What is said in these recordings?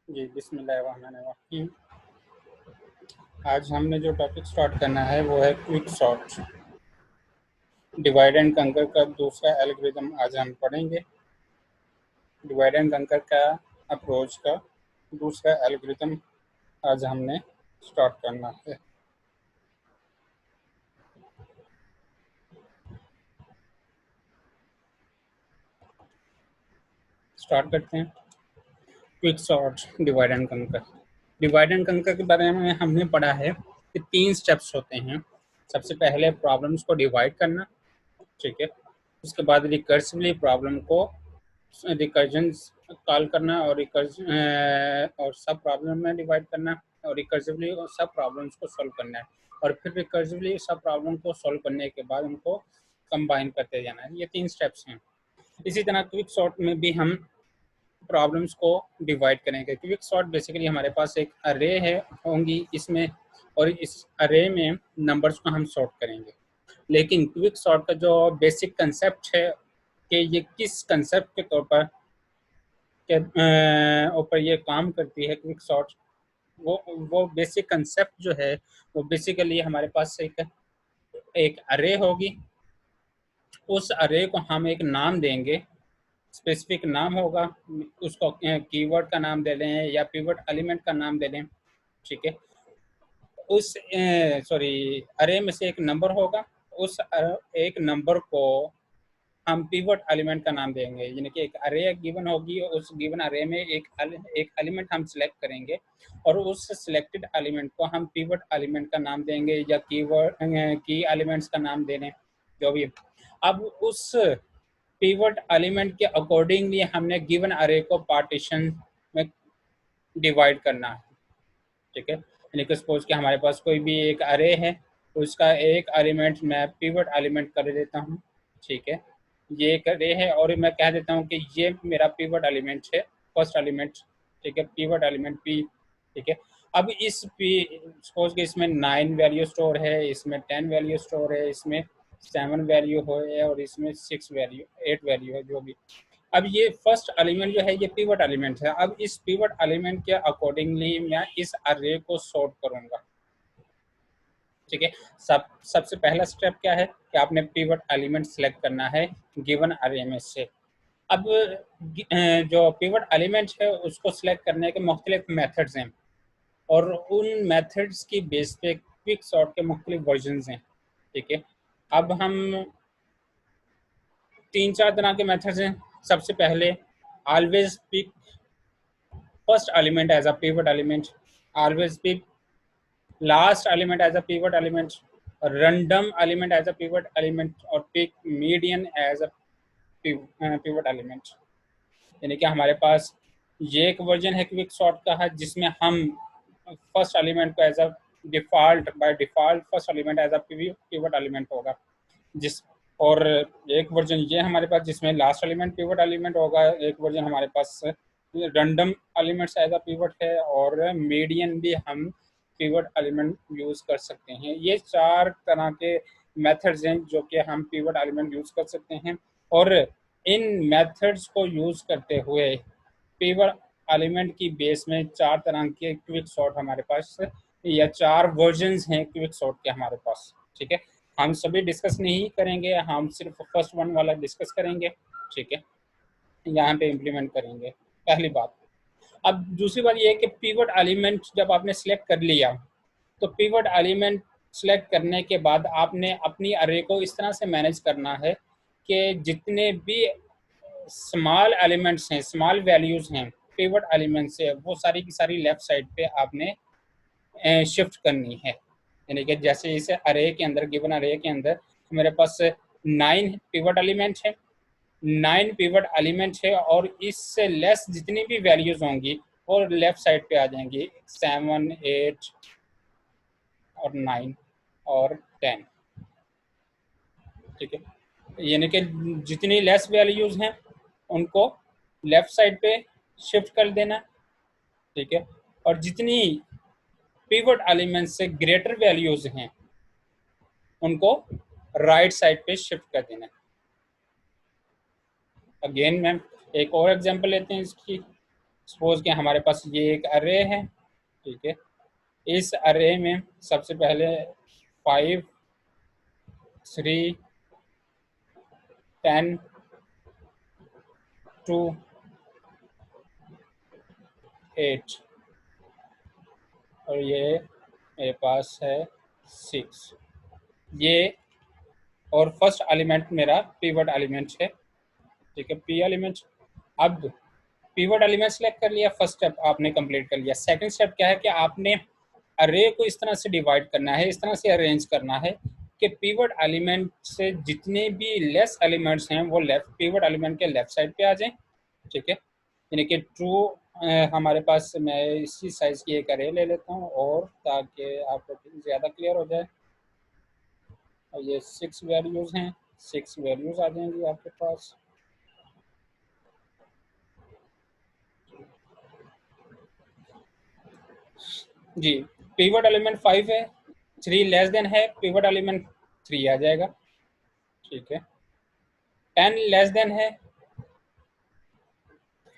जी, बिस्मिल्लाहिर्रहमानिर्रहीम। आज हमने जो टॉपिक स्टार्ट करना है वो है क्विक सॉर्ट। डिवाइड एंड कंकर का दूसरा एल्गोरिथम आज हम पढ़ेंगे। डिवाइड एंड कंकर का अप्रोच का दूसरा एल्गोरिथम आज हमने स्टार्ट करना है। स्टार्ट करते हैं। क्विक सॉर्ट, डिवाइड एंड कंकर। डिवाइड एंड कंकर के बारे में हमने पढ़ा है कि 3 स्टेप्स होते हैं। सबसे पहले प्रॉब्लम्स को डिवाइड करना, ठीक है। उसके बाद रिकर्सिवली प्रॉब्लम को रिकर्जन कॉल करना और और सब प्रॉब्लम में डिवाइड करना और रिकर्सिवली सब प्रॉब्लम्स को सॉल्व करना है और फिर रिकर्सिवली सब प्रॉब्लम को सॉल्व करने के बाद उनको कंबाइन करते जाना है। ये 3 स्टेप्स हैं। इसी तरह क्विक सॉर्ट में भी हम प्रॉब्लम्स को डिवाइड करेंगे। क्विक सॉर्ट बेसिकली हमारे पास एक अरे है होंगी इसमें, और इस अरे में नंबर्स को हम सॉर्ट करेंगे। लेकिन क्विक सॉर्ट का जो बेसिक कंसेप्ट है कि ये किस कंसेप्ट के तौर पर के ऊपर ये काम करती है क्विक सॉर्ट, वो बेसिक कंसेप्ट जो है वो बेसिकली हमारे पास एक एक अरे होगी। उस अरे को हम एक नाम देंगे, स्पेसिफिक नाम होगा। उसको कीवर्ड का नाम दे दें या पिवट एलिमेंट का नाम दे दें, ठीक है। उस अरे में से एक नंबर होगा। उस एक नंबर को हम पिवट एलिमेंट का नाम देंगे, यानी कि एक अरे गिवन होगी, उस गिवन अरे में एक एलिमेंट हम सिलेक्ट करेंगे और उस सिलेक्टेड एलिमेंट को हम पिवट एलिमेंट का नाम देंगे या की एलिमेंट्स का नाम देने, जो भी। अब उस पिवट एलिमेंट के अकॉर्डिंगली हमने गिवन अरे को पार्टीशन में डिवाइड करना है, ठीक है। यानी कि सपोज कि हमारे पास कोई भी एक अरे है, उसका एक एलिमेंट मैं पिवट एलिमेंट कर देता हूँ, ठीक है। ये एक अरे है और मैं कह देता हूँ कि ये मेरा पिवट एलिमेंट है, फर्स्ट एलिमेंट, ठीक है, पिवट एलिमेंट पी, ठीक है। अब इस पी सपोज कि इसमें 9 वैल्यू स्टोर है, इसमें 10 वैल्यू स्टोर है, इसमें 7 वैल्यू है और इसमें 6 वैल्यू 8 वैल्यू है, जो भी। अब ये फर्स्ट एलिमेंट जो है ये पिवट एलिमेंट है। अब इस पिवट एलिमेंट के अकॉर्डिंगली मैं इस अरे को सॉर्ट करूंगा, ठीक है। सबसे पहला स्टेप क्या है कि आपने पिवट एलिमेंट सेलेक्ट करना है गिवन अरे में से। अब जो पिवट एलिमेंट है उसको सिलेक्ट करने के मुख्तलिफ मेथड्स हैं और उन मेथड्स की बेस पे क्विक सॉर्ट के मुख्तलिफ वर्जन हैं, ठीक है। अब हम 3-4 तरह के मेथड्स हैं। सबसे पहले always pick first element as a pivot element, always pick last element as a pivot element, random element as a pivot element और pick median as a pivot element। यानी कि हमारे पास ये एक वर्जन है क्विक सॉर्ट का है जिसमें हम फर्स्ट एलिमेंट को as a default by default first element as a pivot element होगा, जिस और एक वर्जन ये हमारे पास जिसमें लास्ट एलिमेंट पिवट एलिमेंट होगा। एक वर्जन हमारे पास random elements as a pivot है और मीडियन भी हम पिवट एलिमेंट यूज कर सकते हैं। ये 4 तरह के मेथड्स हैं जो कि हम पिवट एलिमेंट यूज कर सकते हैं और इन मेथड्स को यूज करते हुए पिवट एलिमेंट की बेस में 4 तरह के क्विक सॉर्ट हमारे पास या 4 वर्जन्स हैं क्विक सॉर्ट के हमारे पास, ठीक है। हम सभी डिस्कस नहीं करेंगे, हम सिर्फ फर्स्ट वन वाला डिस्कस करेंगे, ठीक है, यहाँ पे इम्प्लीमेंट करेंगे। पहली बात। अब दूसरी बात ये है कि पिवट एलिमेंट जब आपने सिलेक्ट कर लिया तो पिवट एलिमेंट सिलेक्ट करने के बाद आपने अपनी अरे को इस तरह से मैनेज करना है कि जितने भी स्मॉल एलिमेंट्स हैं, स्मॉल वैल्यूज हैं पिवट एलिमेंट से, वो सारी की सारी लेफ्ट साइड पे आपने शिफ्ट करनी है। यानी कि जैसे इसे अरे के अंदर गिवन अरे के अंदर मेरे पास 9 पिवट एलिमेंट है, 9 पिवट एलिमेंट है और इससे लेस जितनी भी वैल्यूज होंगी वो लेफ्ट साइड पे आ जाएंगी, 7 8 और 9 और 10, ठीक है। यानी कि जितनी लेस वैल्यूज हैं उनको लेफ्ट साइड पे शिफ्ट कर देना, ठीक है। और जितनी पिवट एलिमेंट से ग्रेटर वैल्यूज हैं उनको राइट साइड पे शिफ्ट कर देना। अगेन मैम एक और एग्जांपल लेते हैं इसकी। सपोज कि हमारे पास ये एक अरे है, ठीक है। इस अरे में सबसे पहले 5, 3, 10, 2, 8 और ये मेरे पास है 6। ये और फर्स्ट एलिमेंट मेरा पिवट एलिमेंट है, ठीक है, पी एलिमेंट। अब पिवट एलिमेंट सेलेक्ट कर लिया, फर्स्ट स्टेप आपने कंप्लीट कर लिया। सेकंड स्टेप क्या है कि आपने अरे को इस तरह से डिवाइड करना है, इस तरह से अरेंज करना है कि पिवट एलिमेंट से जितने भी लेस एलिमेंट्स हैं वो लेफ्ट पिवट एलिमेंट के लेफ्ट साइड पे आ जाएं, ठीक है। यानी कि ट्रू हमारे पास, मैं इसी साइज की एक अरे ले लेता हूँ और ताकि आपको ज़्यादा क्लियर हो जाए। और ये 6 वैल्यूज़ हैं, 6 वैल्यूज़ आ जाएंगी आपके पास। जी, पिवट एलिमेंट 5 है, 3 लेस देन है, पिवट एलिमेंट 3 आ जाएगा, ठीक है। 10 लेस देन है,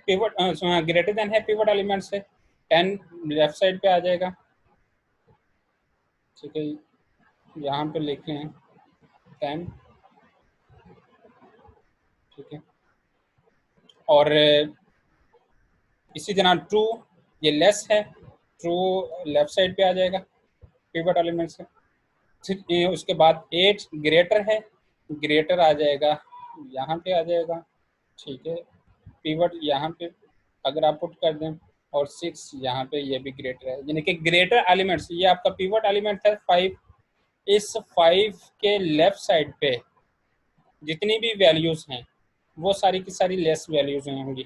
पिवट ग्रेटर देन है पिवट एलिमेंट से, 10 लेफ्ट साइड पे आ जाएगा, ठीक है। यहाँ पे लिख लें 10, ठीक है। और इसी तरह ट्रू, ये लेस है, ट्रू लेफ्ट साइड पे आ जाएगा पिवट एलिमेंट से। उसके बाद 8 ग्रेटर है, ग्रेटर आ जाएगा, यहाँ पे आ जाएगा, ठीक है। पिवट यहाँ पे अगर आप पुट कर दें और 6 यहाँ पे, ये भी ग्रेटर है, यानी कि ग्रेटर एलिमेंट्स, ये आपका पिवट एलिमेंट है 5। इस 5 के लेफ्ट साइड पे जितनी भी वैल्यूज हैं वो सारी की सारी लेस वैल्यूज होंगी,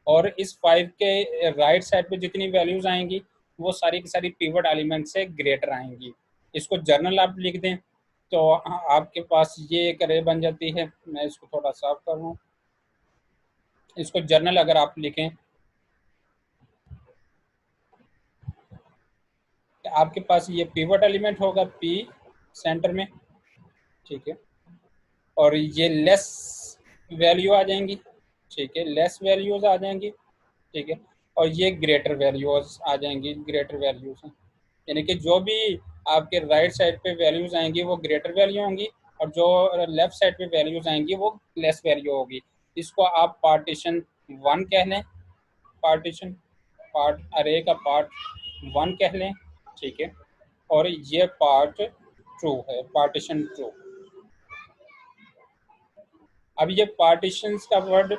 और इस 5 के राइट साइड पे जितनी वैल्यूज आएंगी वो सारी की सारी पिवट एलिमेंट से ग्रेटर आएंगी। इसको जर्नल आप लिख दें तो आपके पास ये एक अरे बन जाती है। मैं इसको थोड़ा साफ कर रहा हूँ। इसको जर्नल अगर आप लिखें तो आपके पास ये पिवट एलिमेंट होगा पी सेंटर में, ठीक है। और ये लेस वैल्यू आ जाएंगी, ठीक है, लेस वैल्यूज आ जाएंगी, ठीक है। और ये ग्रेटर वैल्यूज आ जाएंगी, ग्रेटर वैल्यूज हैं, यानी कि जो भी आपके राइट साइड पे वैल्यूज आएंगी वो ग्रेटर वैल्यू होंगी, और जो लेफ्ट साइड पे वैल्यूज आएंगी वो लेस वैल्यू होगी। इसको आप पार्टीशन 1 कह लें, पार्टीशन पार्ट अरे का पार्ट 1 कह लें, ठीक है। और ये पार्ट 2 है, पार्टीशन 2। अब ये पार्टीशंस का वर्ड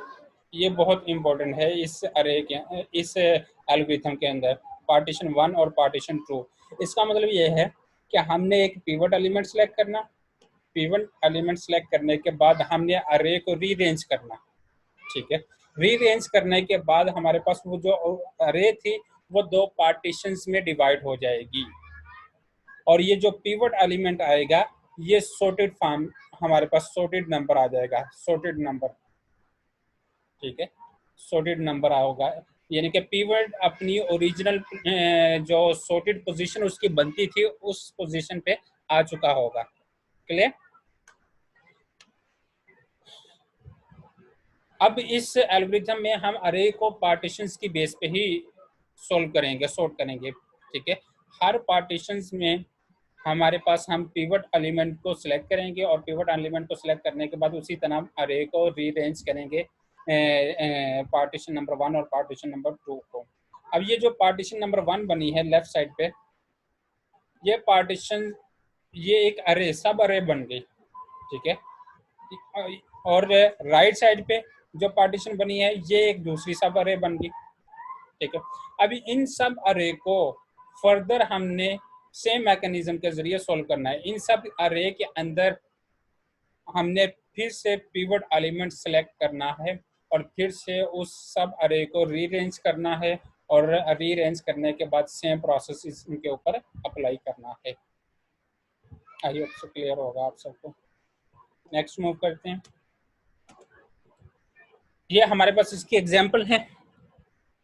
ये बहुत इंपॉर्टेंट है इस अरे के, इस एल्गोरिथम के अंदर, पार्टीशन 1 और पार्टीशन 2। इसका मतलब ये है कि हमने एक पिवट एलिमेंट सेलेक्ट करना, पिवट एलिमेंट सेलेक्ट करने के बाद हमने अरे को रीअरेंज करना, ठीक है। रीअरेंज करने के बाद हमारे पास वो जो अरे थी वो 2 पार्टीशंस में डिवाइड हो जाएगी, और ये जो पिवट एलिमेंट आएगा ये सॉर्टेड फॉर्म, हमारे पास सॉर्टेड नंबर आ जाएगा, सॉर्टेड नंबर, ठीक है। सॉर्टेड नंबर होगा, यानी कि पिवट अपनी ओरिजिनल जो सॉर्टेड पोजीशन उसकी बनती थी उस पोजीशन पे आ चुका होगा। क्लियर। अब इस एल्गोरिथम में हम अरे को पार्टीशंस की बेस पे ही सोल्व करेंगे, सॉर्ट करेंगे, ठीक है। हर पार्टीशंस में हमारे पास हम पिवट एलिमेंट को सिलेक्ट करेंगे, और पिवट एलिमेंट को सिलेक्ट करने के बाद उसी तरह अरे को रीअरेंज करेंगे पार्टीशन नंबर 1 और पार्टीशन नंबर 2 को। अब ये जो पार्टीशन नंबर 1 बनी है लेफ्ट साइड पे, ये पार्टीशन, ये एक अरे, सब अरे बन गई, ठीक है। और राइट साइड पे जो पार्टीशन बनी है ये एक दूसरी सब अरे बन गई, ठीक है। अभी इन सब अरे को फर्दर हमने सेम मैकेनिज्म के जरिए सॉल्व करना है। इन सब अरे के अंदर हमने फिर से पिवट एलिमेंट सेलेक्ट करना है, और फिर से उस सब अरे को रीअरेंज करना है, और रीअरेंज करने के बाद सेम प्रोसेस इनके ऊपर अप्लाई करना है। आई होप से क्लियर होगा आप सबको। नेक्स्ट मूव करते हैं। ये हमारे पास इसकी एग्जाम्पल है,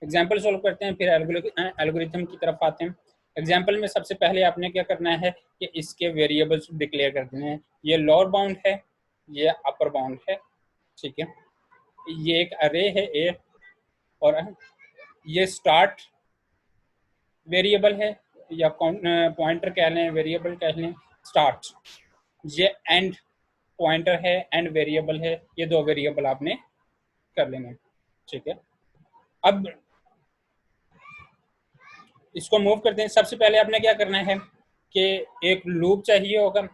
एग्जाम्पल सोल्व करते हैं, फिर एल्गोरिथम की तरफ आते हैं। एग्जाम्पल में सबसे पहले आपने क्या करना है कि इसके वेरिएबल्स डिक्लेयर कर देने हैं। ये लोअर बाउंड है, ये अपर बाउंड है, ठीक है। ये एक अरे है ए, और ये स्टार्ट वेरिएबल है या पॉइंटर कह लें, वेरिएबल कह लें, स्टार्ट। ये एंड पॉइंटर है, एंड वेरिएबल है, ये दो वेरिएबल आपने कर लेंगे, ठीक है। अब इसको मूव करते हैं। सबसे पहले आपने क्या करना है कि एक लूप चाहिए होगा।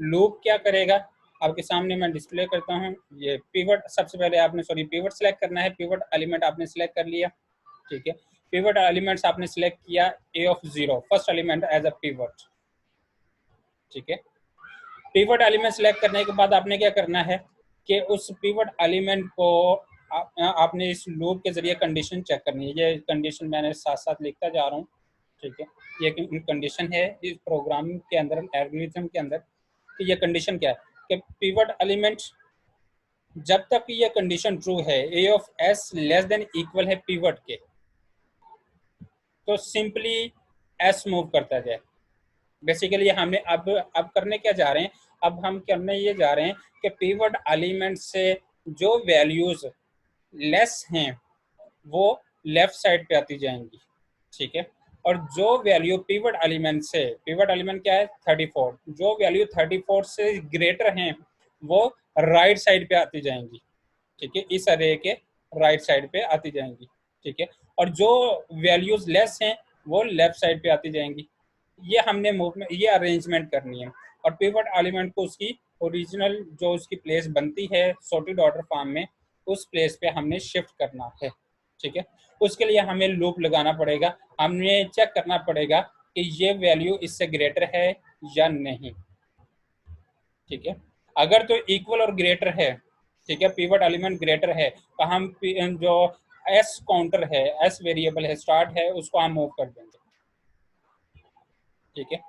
लूप क्या करेगा, आपके सामने मैं डिस्प्ले करता हूँ। ये पिवट, सबसे पहले आपने पिवट सेलेक्ट करना है। पिवट एलिमेंट आपने सेलेक्ट कर लिया, ठीक है। पिवट एलिमेंट्स आपने सेलेक्ट किया a of 0, first element as a pivot, ठीक है। पिवट एलिमेंट सेलेक्ट करने के बाद आपने क्या करना है कि उस पिवट एलिमेंट को आपने इस लूप के जरिए कंडीशन चेक करनी है। ये कंडीशन मैंने साथ साथ लिखता जा रहा हूँ, ठीक है। ये कंडीशन है इस प्रोग्राम के अंदर, एल्गोरिथम के अंदर, कि ये कंडीशन क्या है कि पिवट एलिमेंट, जब तक ये कंडीशन ट्रू है, a of s less than equal है पिवट के, तो सिंपली s मूव करता जाए। बेसिकली हमें अब करने क्या जा रहे हैं, अब हम करने ये जा रहे हैं कि पिवट एलिमेंट से जो वैल्यूज लेस हैं वो लेफ्ट साइड पे आती जाएंगी, ठीक है। और जो वैल्यू पिवट एलिमेंट से, पिवट एलिमेंट क्या है 34, जो वैल्यू 34 से ग्रेटर हैं वो राइट साइड पे आती जाएंगी, ठीक है। इस अरे के राइट साइड पे आती जाएंगी, ठीक है। और जो वैल्यूज लेस हैं वो लेफ्ट साइड पे आती जाएंगी। ये हमने मूवमेंट, ये अरेंजमेंट करनी है। और पिवट एलिमेंट को उसकी ओरिजिनल जो उसकी प्लेस बनती है सॉर्टेड ऑर्डर फॉर्म में, उस प्लेस पे हमने शिफ्ट करना है, ठीक है। उसके लिए हमें लूप लगाना पड़ेगा, हमें चेक करना पड़ेगा कि ये वैल्यू इससे ग्रेटर है या नहीं, ठीक है। अगर तो इक्वल और ग्रेटर है, ठीक है, पिवट एलिमेंट ग्रेटर है, तो हम जो एस काउंटर है, एस वेरिएबल है, स्टार्ट है, उसको हम मूव कर देंगे, ठीक है।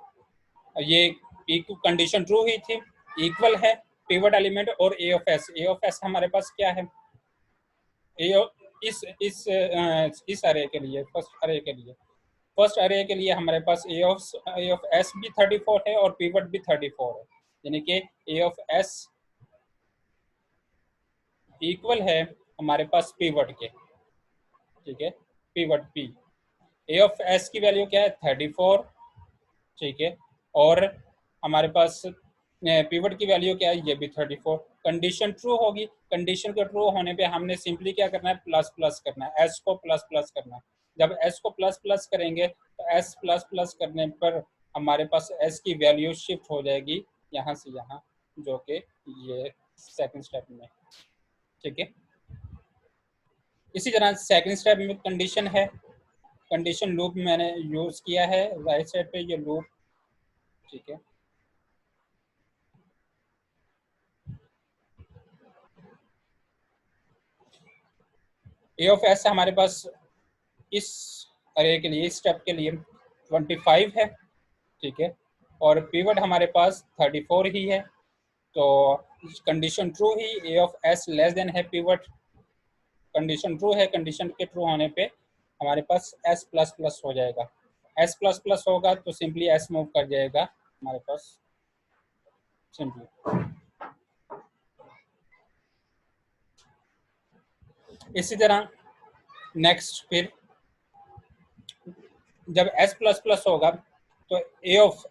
ये कंडीशन ट्रू ही थी, इक्वल है पिवट एलिमेंट और ए ऑफ एस हमारे पास क्या है, ए इस अरे के लिए, फर्स्ट अरे के लिए हमारे पास ए ऑफ एस भी 34 है और पिवट भी 34 है, यानी कि ए ऑफ एस इक्वल है हमारे पास पिवट के, ठीक है, pivot P. A of S की वैल्यू क्या है 34, ठीक है। और हमारे पास पिवट की वैल्यू क्या है, ये भी 34। कंडीशन ट्रू होगी, कंडीशन के ट्रू होने पे हमने सिंपली क्या करना है, प्लस प्लस करना है, एस को प्लस प्लस करना है। जब एस को प्लस प्लस करेंगे तो एस प्लस प्लस करने पर हमारे पास एस की वैल्यू शिफ्ट हो जाएगी यहाँ से यहाँ, जो कि ये सेकंड स्टेप में, ठीक है। इसी तरह सेकंड स्टेप में कंडीशन है, कंडीशन लूप मैंने यूज किया है राइट साइड पे, ये लूप, ठीक है। ए ऑफ एस हमारे पास इस अरे के लिए, इस स्टेप के लिए 25 है, ठीक है। और पिवट हमारे पास 34 ही है, तो condition true he, A of S less then है पिवट, कंडीशन ट्रू है। कंडीशन के ट्रू होने पे हमारे पास एस प्लस प्लस हो जाएगा, एस प्लस प्लस होगा तो सिंपली एस मूव कर जाएगा हमारे पास, सिंपली। इसी तरह नेक्स्ट फिर जब एस प्लस प्लस होगा तो ए ऑफ,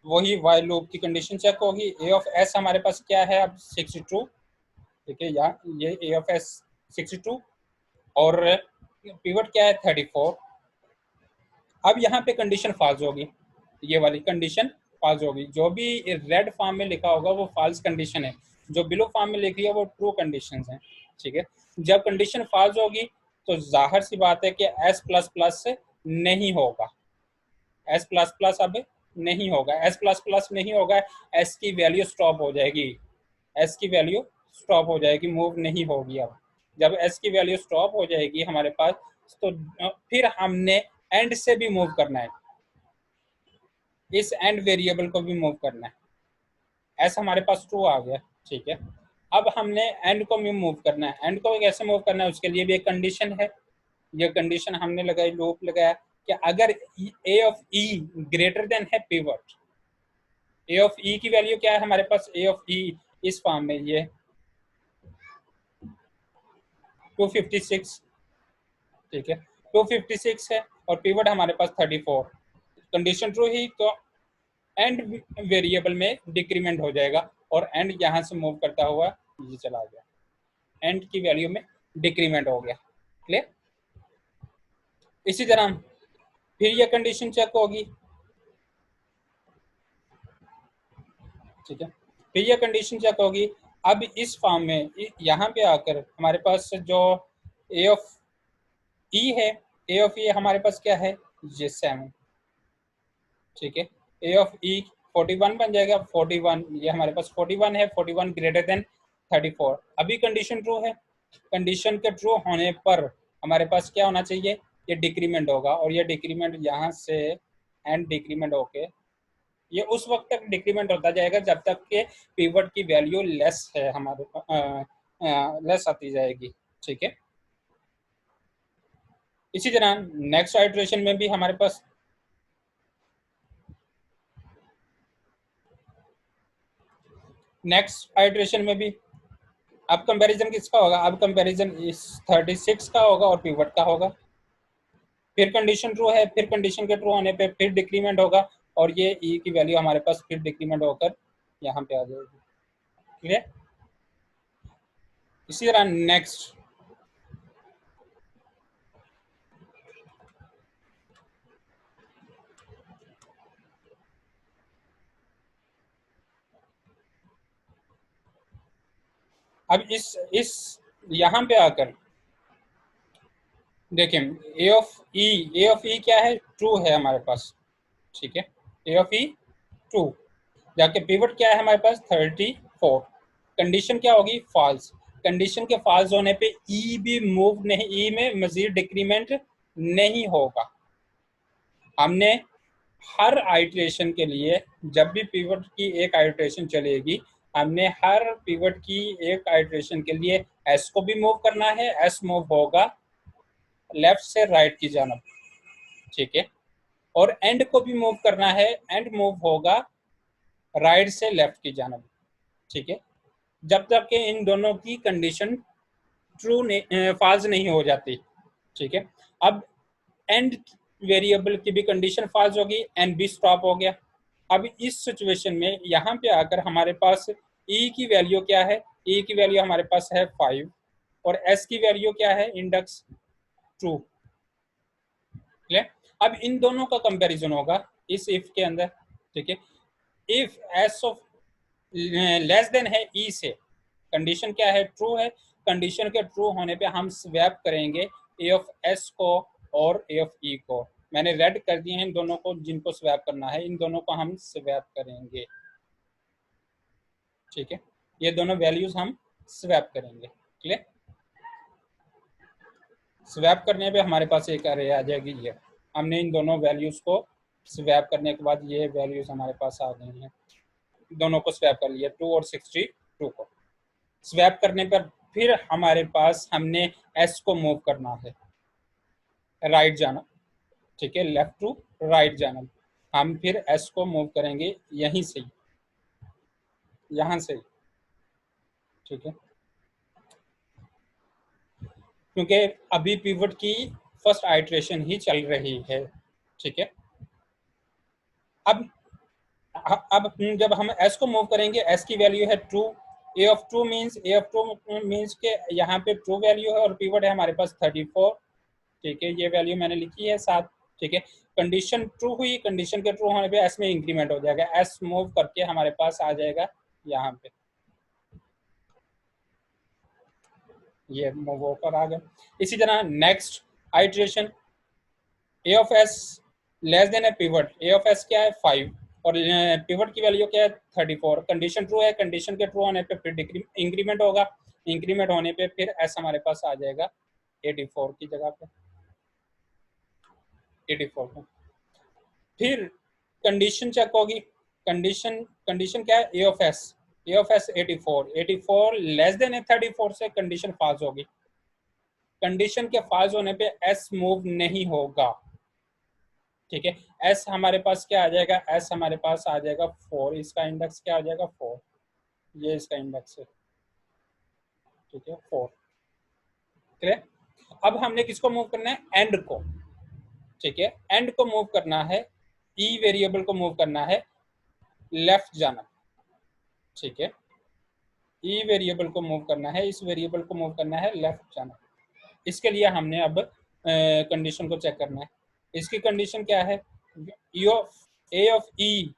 वही वाइल लूप की कंडीशन चेक होगी। ए ऑफ एस हमारे पास क्या है अब 62, ठीक है, या ये ए ऑफ एस 62 और पिवट क्या है 34। अब यहाँ पे कंडीशन फॉल्स होगी, ये वाली कंडीशन फॉल्स होगी। जो भी रेड फॉर्म में लिखा होगा वो फॉल्स कंडीशन है, जो ब्लू फॉर्म में लिखी है वो ट्रू कंडीशन है, ठीक है। जब कंडीशन फॉल्स होगी तो जाहिर सी बात है कि एस प्लस प्लस नहीं होगा, एस प्लस प्लस अब नहीं होगा, एस प्लस प्लस नहीं होगा, एस की वैल्यू स्टॉप हो जाएगी, एस की वैल्यू स्टॉप हो जाएगी, मूव नहीं होगी। अब जब एस की वैल्यू स्टॉप हो जाएगी हमारे पास, तो फिर हमने एंड से भी मूव करना है, इस एंड वेरिएबल को भी मूव करना है। एस हमारे पास ट्रू आ गया, ठीक है। अब हमने एंड को भी मूव करना है, एंड को कैसे मूव करना है उसके लिए भी एक कंडीशन है। ये कंडीशन हमने लगाई, लूप लगाया कि अगर ए ऑफ ई ग्रेटर देन है पिवट, ए ऑफ ई की वैल्यू क्या है हमारे पास, ए ऑफ ई इस फॉर्म में ये 256, ठीक है। 256 है और पिवट हमारे पास 34। कंडीशन ट्रू ही तो एंड वेरिएबल में डिक्रीमेंट हो जाएगा और एंड यहाँ से मूव करता हुआ ये चला गया, एंड की वैल्यू में डिक्रीमेंट हो गया। क्लियर? इसी तरह फिर ये कंडीशन चेक होगी, ठीक है, फिर ये कंडीशन चेक होगी। अब इस फॉर्म में यहाँ पे आकर हमारे पास जो ए ऑफ ई है, ए ऑफ ई हमारे पास क्या है, ये 7, ठीक है। ए ऑफ ई 41 बन जाएगा, 41 ये हमारे पास 41 है, 41 ग्रेटर देन 34। अभी कंडीशन ट्रू है, कंडीशन के ट्रू होने पर हमारे पास क्या होना चाहिए, ये डिक्रीमेंट होगा और ये डिक्रीमेंट यहाँ से एंड डिक्रीमेंट होके ये उस वक्त तक डिक्रीमेंट होता जाएगा जब तक के पिवट की वैल्यू लेस है, हमारे लेस आती जाएगी, ठीक है। इसी तरह नेक्स्ट आइटरेशन में भी हमारे पास अब कंपैरिजन किसका होगा, अब कंपैरिजन इस 36 का होगा और पिवट का होगा। फिर कंडीशन ट्रू है, फिर कंडीशन के ट्रू होने पे फिर डिक्रीमेंट होगा और ये ई की वैल्यू हमारे पास फिर डिक्रीमेंट होकर यहाँ पे आ जाएगी। क्लियर? इसी तरह नेक्स्ट अब इस यहाँ पे आकर देखिए ए ऑफ ई क्या है, ट्रू है हमारे पास, ठीक है, ए ऑफ ई ट्रू। जाके पिवट क्या है हमारे पास 34। कंडीशन क्या होगी, फॉल्स। कंडीशन के फॉल्स होने पे ई भी मूव नहीं, ई में मजीद डिक्रीमेंट नहीं होगा। हमने हर आइट्रेशन के लिए जब भी पिवट की एक आइट्रेशन चलेगी, हमने हर पिवट की एक आइट्रेशन के लिए एस को भी मूव करना है, एस मूव होगा लेफ्ट से राइट की जानब, ठीक है, और एंड को भी मूव करना है, एंड मूव होगा राइट से लेफ्ट की जानब, ठीक है, जब तक कि इन दोनों की कंडीशन ट्रू फॉल्स नहीं हो जाती, ठीक है। अब एंड वेरिएबल की भी कंडीशन फॉल्स होगी, एंड भी स्टॉप हो गया। अब इस सिचुएशन में यहाँ पे आकर हमारे पास ई की वैल्यू क्या है, ई की वैल्यू हमारे पास है 5 और एस की वैल्यू क्या है, इंडेक्स ट्रू। अब इन दोनों का कंपैरिजन होगा इस इफ के अंदर, ठीक है। If S of less than है ई से, कंडीशन क्या है, ट्रू है। कंडीशन के ट्रू होने पे हम स्वैप करेंगे ए ऑफ एस को और ए ऑफ ई को। मैंने रेड कर दिए हैं इन दोनों को, जिनको स्वैप करना है इन दोनों को हम स्वैप करेंगे, ठीक है, ये दोनों वैल्यूज हम स्वैप करेंगे। क्लियर? स्वैप करने पे हमारे पास एक अरे आ जाएगी, ये हमने इन दोनों वैल्यूज को स्वैप करने के बाद ये वैल्यूज हमारे पास आ गई हैं, दोनों को स्वैप कर लिया, 2 और 62 को स्वैप करने पर फिर हमारे पास हमने एस को मूव करना है, राइट जाना, ठीक है, लेफ्ट टू राइट जाना। हम फिर एस को मूव करेंगे यहीं से, यहाँ से, ठीक है, क्योंकि अभी पिवट की फर्स्ट आइट्रेशन ही चल रही है, ठीक है। अब अब जब हम एस को मूव करेंगे, एस की वैल्यू है true, A of true means के यहाँ पे ट्रू वैल्यू है और पिवट है हमारे पास 34, ठीक है, ये वैल्यू मैंने लिखी है 7, ठीक है। कंडीशन ट्रू हुई, कंडीशन के ट्रू होने पे एस में इंक्रीमेंट हो जाएगा, एस मूव करके हमारे पास आ जाएगा यहाँ पे, ये मूव होकर आ गया। इसी तरह next iteration A of S less than A pivot, A of S क्या है 5 और पिवट की वैल्यू क्या है 34। कंडीशन ट्रू है, कंडीशन के ट्रू होने पे फिर इंक्रीमेंट होगा, इंक्रीमेंट होने पे फिर एस हमारे पास आ जाएगा 84 की जगह पे, 84 पे। फिर कंडीशन चेक होगी, कंडीशन कंडीशन क्या है, A of S, A of S 84, 84 less than A 34 से कंडीशन फॉल्स होगी। कंडीशन के फॉल्स होने पे एस मूव नहीं होगा, ठीक है। एस हमारे पास क्या आ जाएगा, एस हमारे पास आ जाएगा 4, इसका इंडेक्स क्या आ जाएगा 4, ये इसका इंडेक्स है, ठीक है 4। क्लियर? अब हमने किसको मूव करना है, एंड को, ठीक है, एंड को मूव करना है, ई वेरिएबल को मूव करना है लेफ्ट जाना, ठीक है, ई वेरिएबल को मूव करना है, इस वेरिएबल को मूव करना है लेफ्ट जाना। इसके लिए हमने अब कंडीशन को चेक करना है। इसकी कंडीशन क्या है, A of E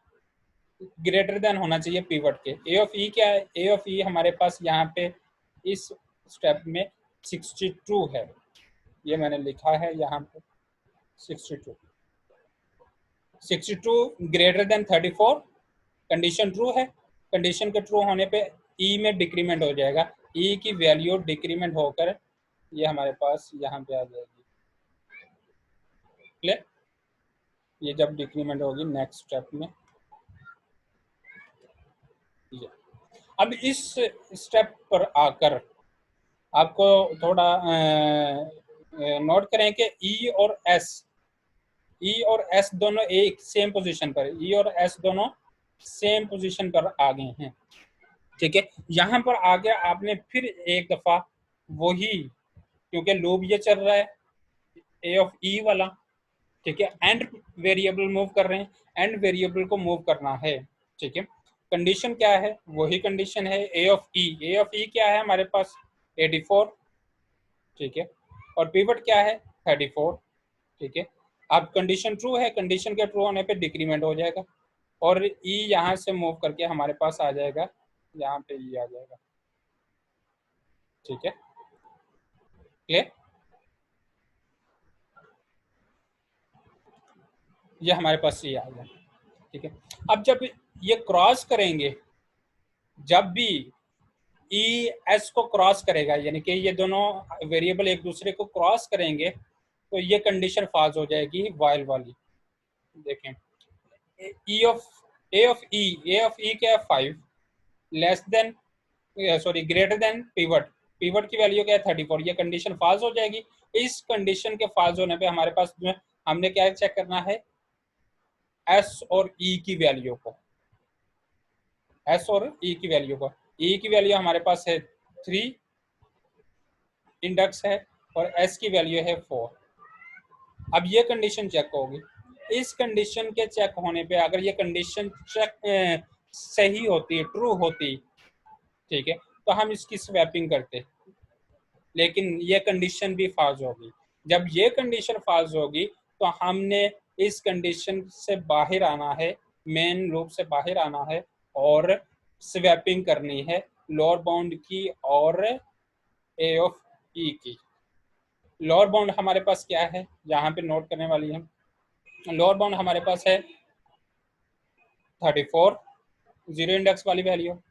greater than होना चाहिए पिवट के। ए ऑफ ई क्या है, ए ऑफ ई हमारे पास यहाँ पे इस स्टेप में 62 है, ये मैंने लिखा है यहाँ पे 62, 62 ग्रेटर देन 34, कंडीशन ट्रू है। कंडीशन के ट्रू होने पे ई में डिक्रीमेंट हो जाएगा, ई की वैल्यू डिक्रीमेंट होकर ये हमारे पास यहाँ पे आ जाएगी, क्लियर। ये जब डिक्रीमेंट होगी नेक्स्ट स्टेप में, अब इस स्टेप पर आकर आपको थोड़ा नोट करें कि ई और एस दोनों एक सेम पोजीशन पर, ई और एस दोनों सेम पोजीशन पर आ गए हैं, ठीक है। यहाँ पर आगे आपने फिर एक दफा वही, क्योंकि लूप ये चल रहा है ए ऑफ ई वाला, ठीक है, एंड वेरिएबल मूव कर रहे हैं, एंड वेरिएबल को मूव करना है, ठीक है। कंडीशन क्या है, वही कंडीशन है A of E. A of ई क्या है हमारे पास 84, ठीक है, और पिवट क्या है 34, ठीक है। अब कंडीशन ट्रू है, कंडीशन के ट्रू होने पे डिक्रीमेंट हो जाएगा और ई यहाँ से मूव करके हमारे पास आ जाएगा, यहाँ पे ई आ जाएगा, ठीक है, क्लियर। ये हमारे पास ई आ गया, ठीक है। अब जब ये क्रॉस करेंगे, जब भी ई एस को क्रॉस करेगा, यानी कि ये दोनों वेरिएबल एक दूसरे को क्रॉस करेंगे, तो ये कंडीशन फॉल्स हो जाएगी वाइल वाली। देखें ए ऑफ ई क्या है 5 less than sorry greater than pivot, pivot की वैल्यू क्या है 34, ये कंडीशन फॉल्स हो जाएगी। इस कंडीशन के फॉल्स होने पे हमारे पास जो हमने क्या चेक करना है, एस और ई की वैल्यू को, एस और ई की वैल्यू को। ई की वैल्यू हमारे पास है 3 इंडेक्स है और एस की वैल्यू है 4। अब ये कंडीशन चेक होगी, इस कंडीशन के चेक होने पे अगर ये कंडीशन चेक सही होती, ट्रू होती, ठीक है, तो हम इसकी स्वैपिंग करते, लेकिन ये कंडीशन भी फॉल्स होगी। जब ये कंडीशन फॉल्स होगी तो हमने इस कंडीशन से बाहर आना है, मेन लूप से बाहर आना है और स्वैपिंग करनी है लोअर बाउंड की और ए ऑफ ई की। लोअर बाउंड हमारे पास क्या है, यहाँ पे नोट करने वाली है, लोअर बाउंड हमारे पास है 34 जीरो इंडेक्स वाली वैल्यू,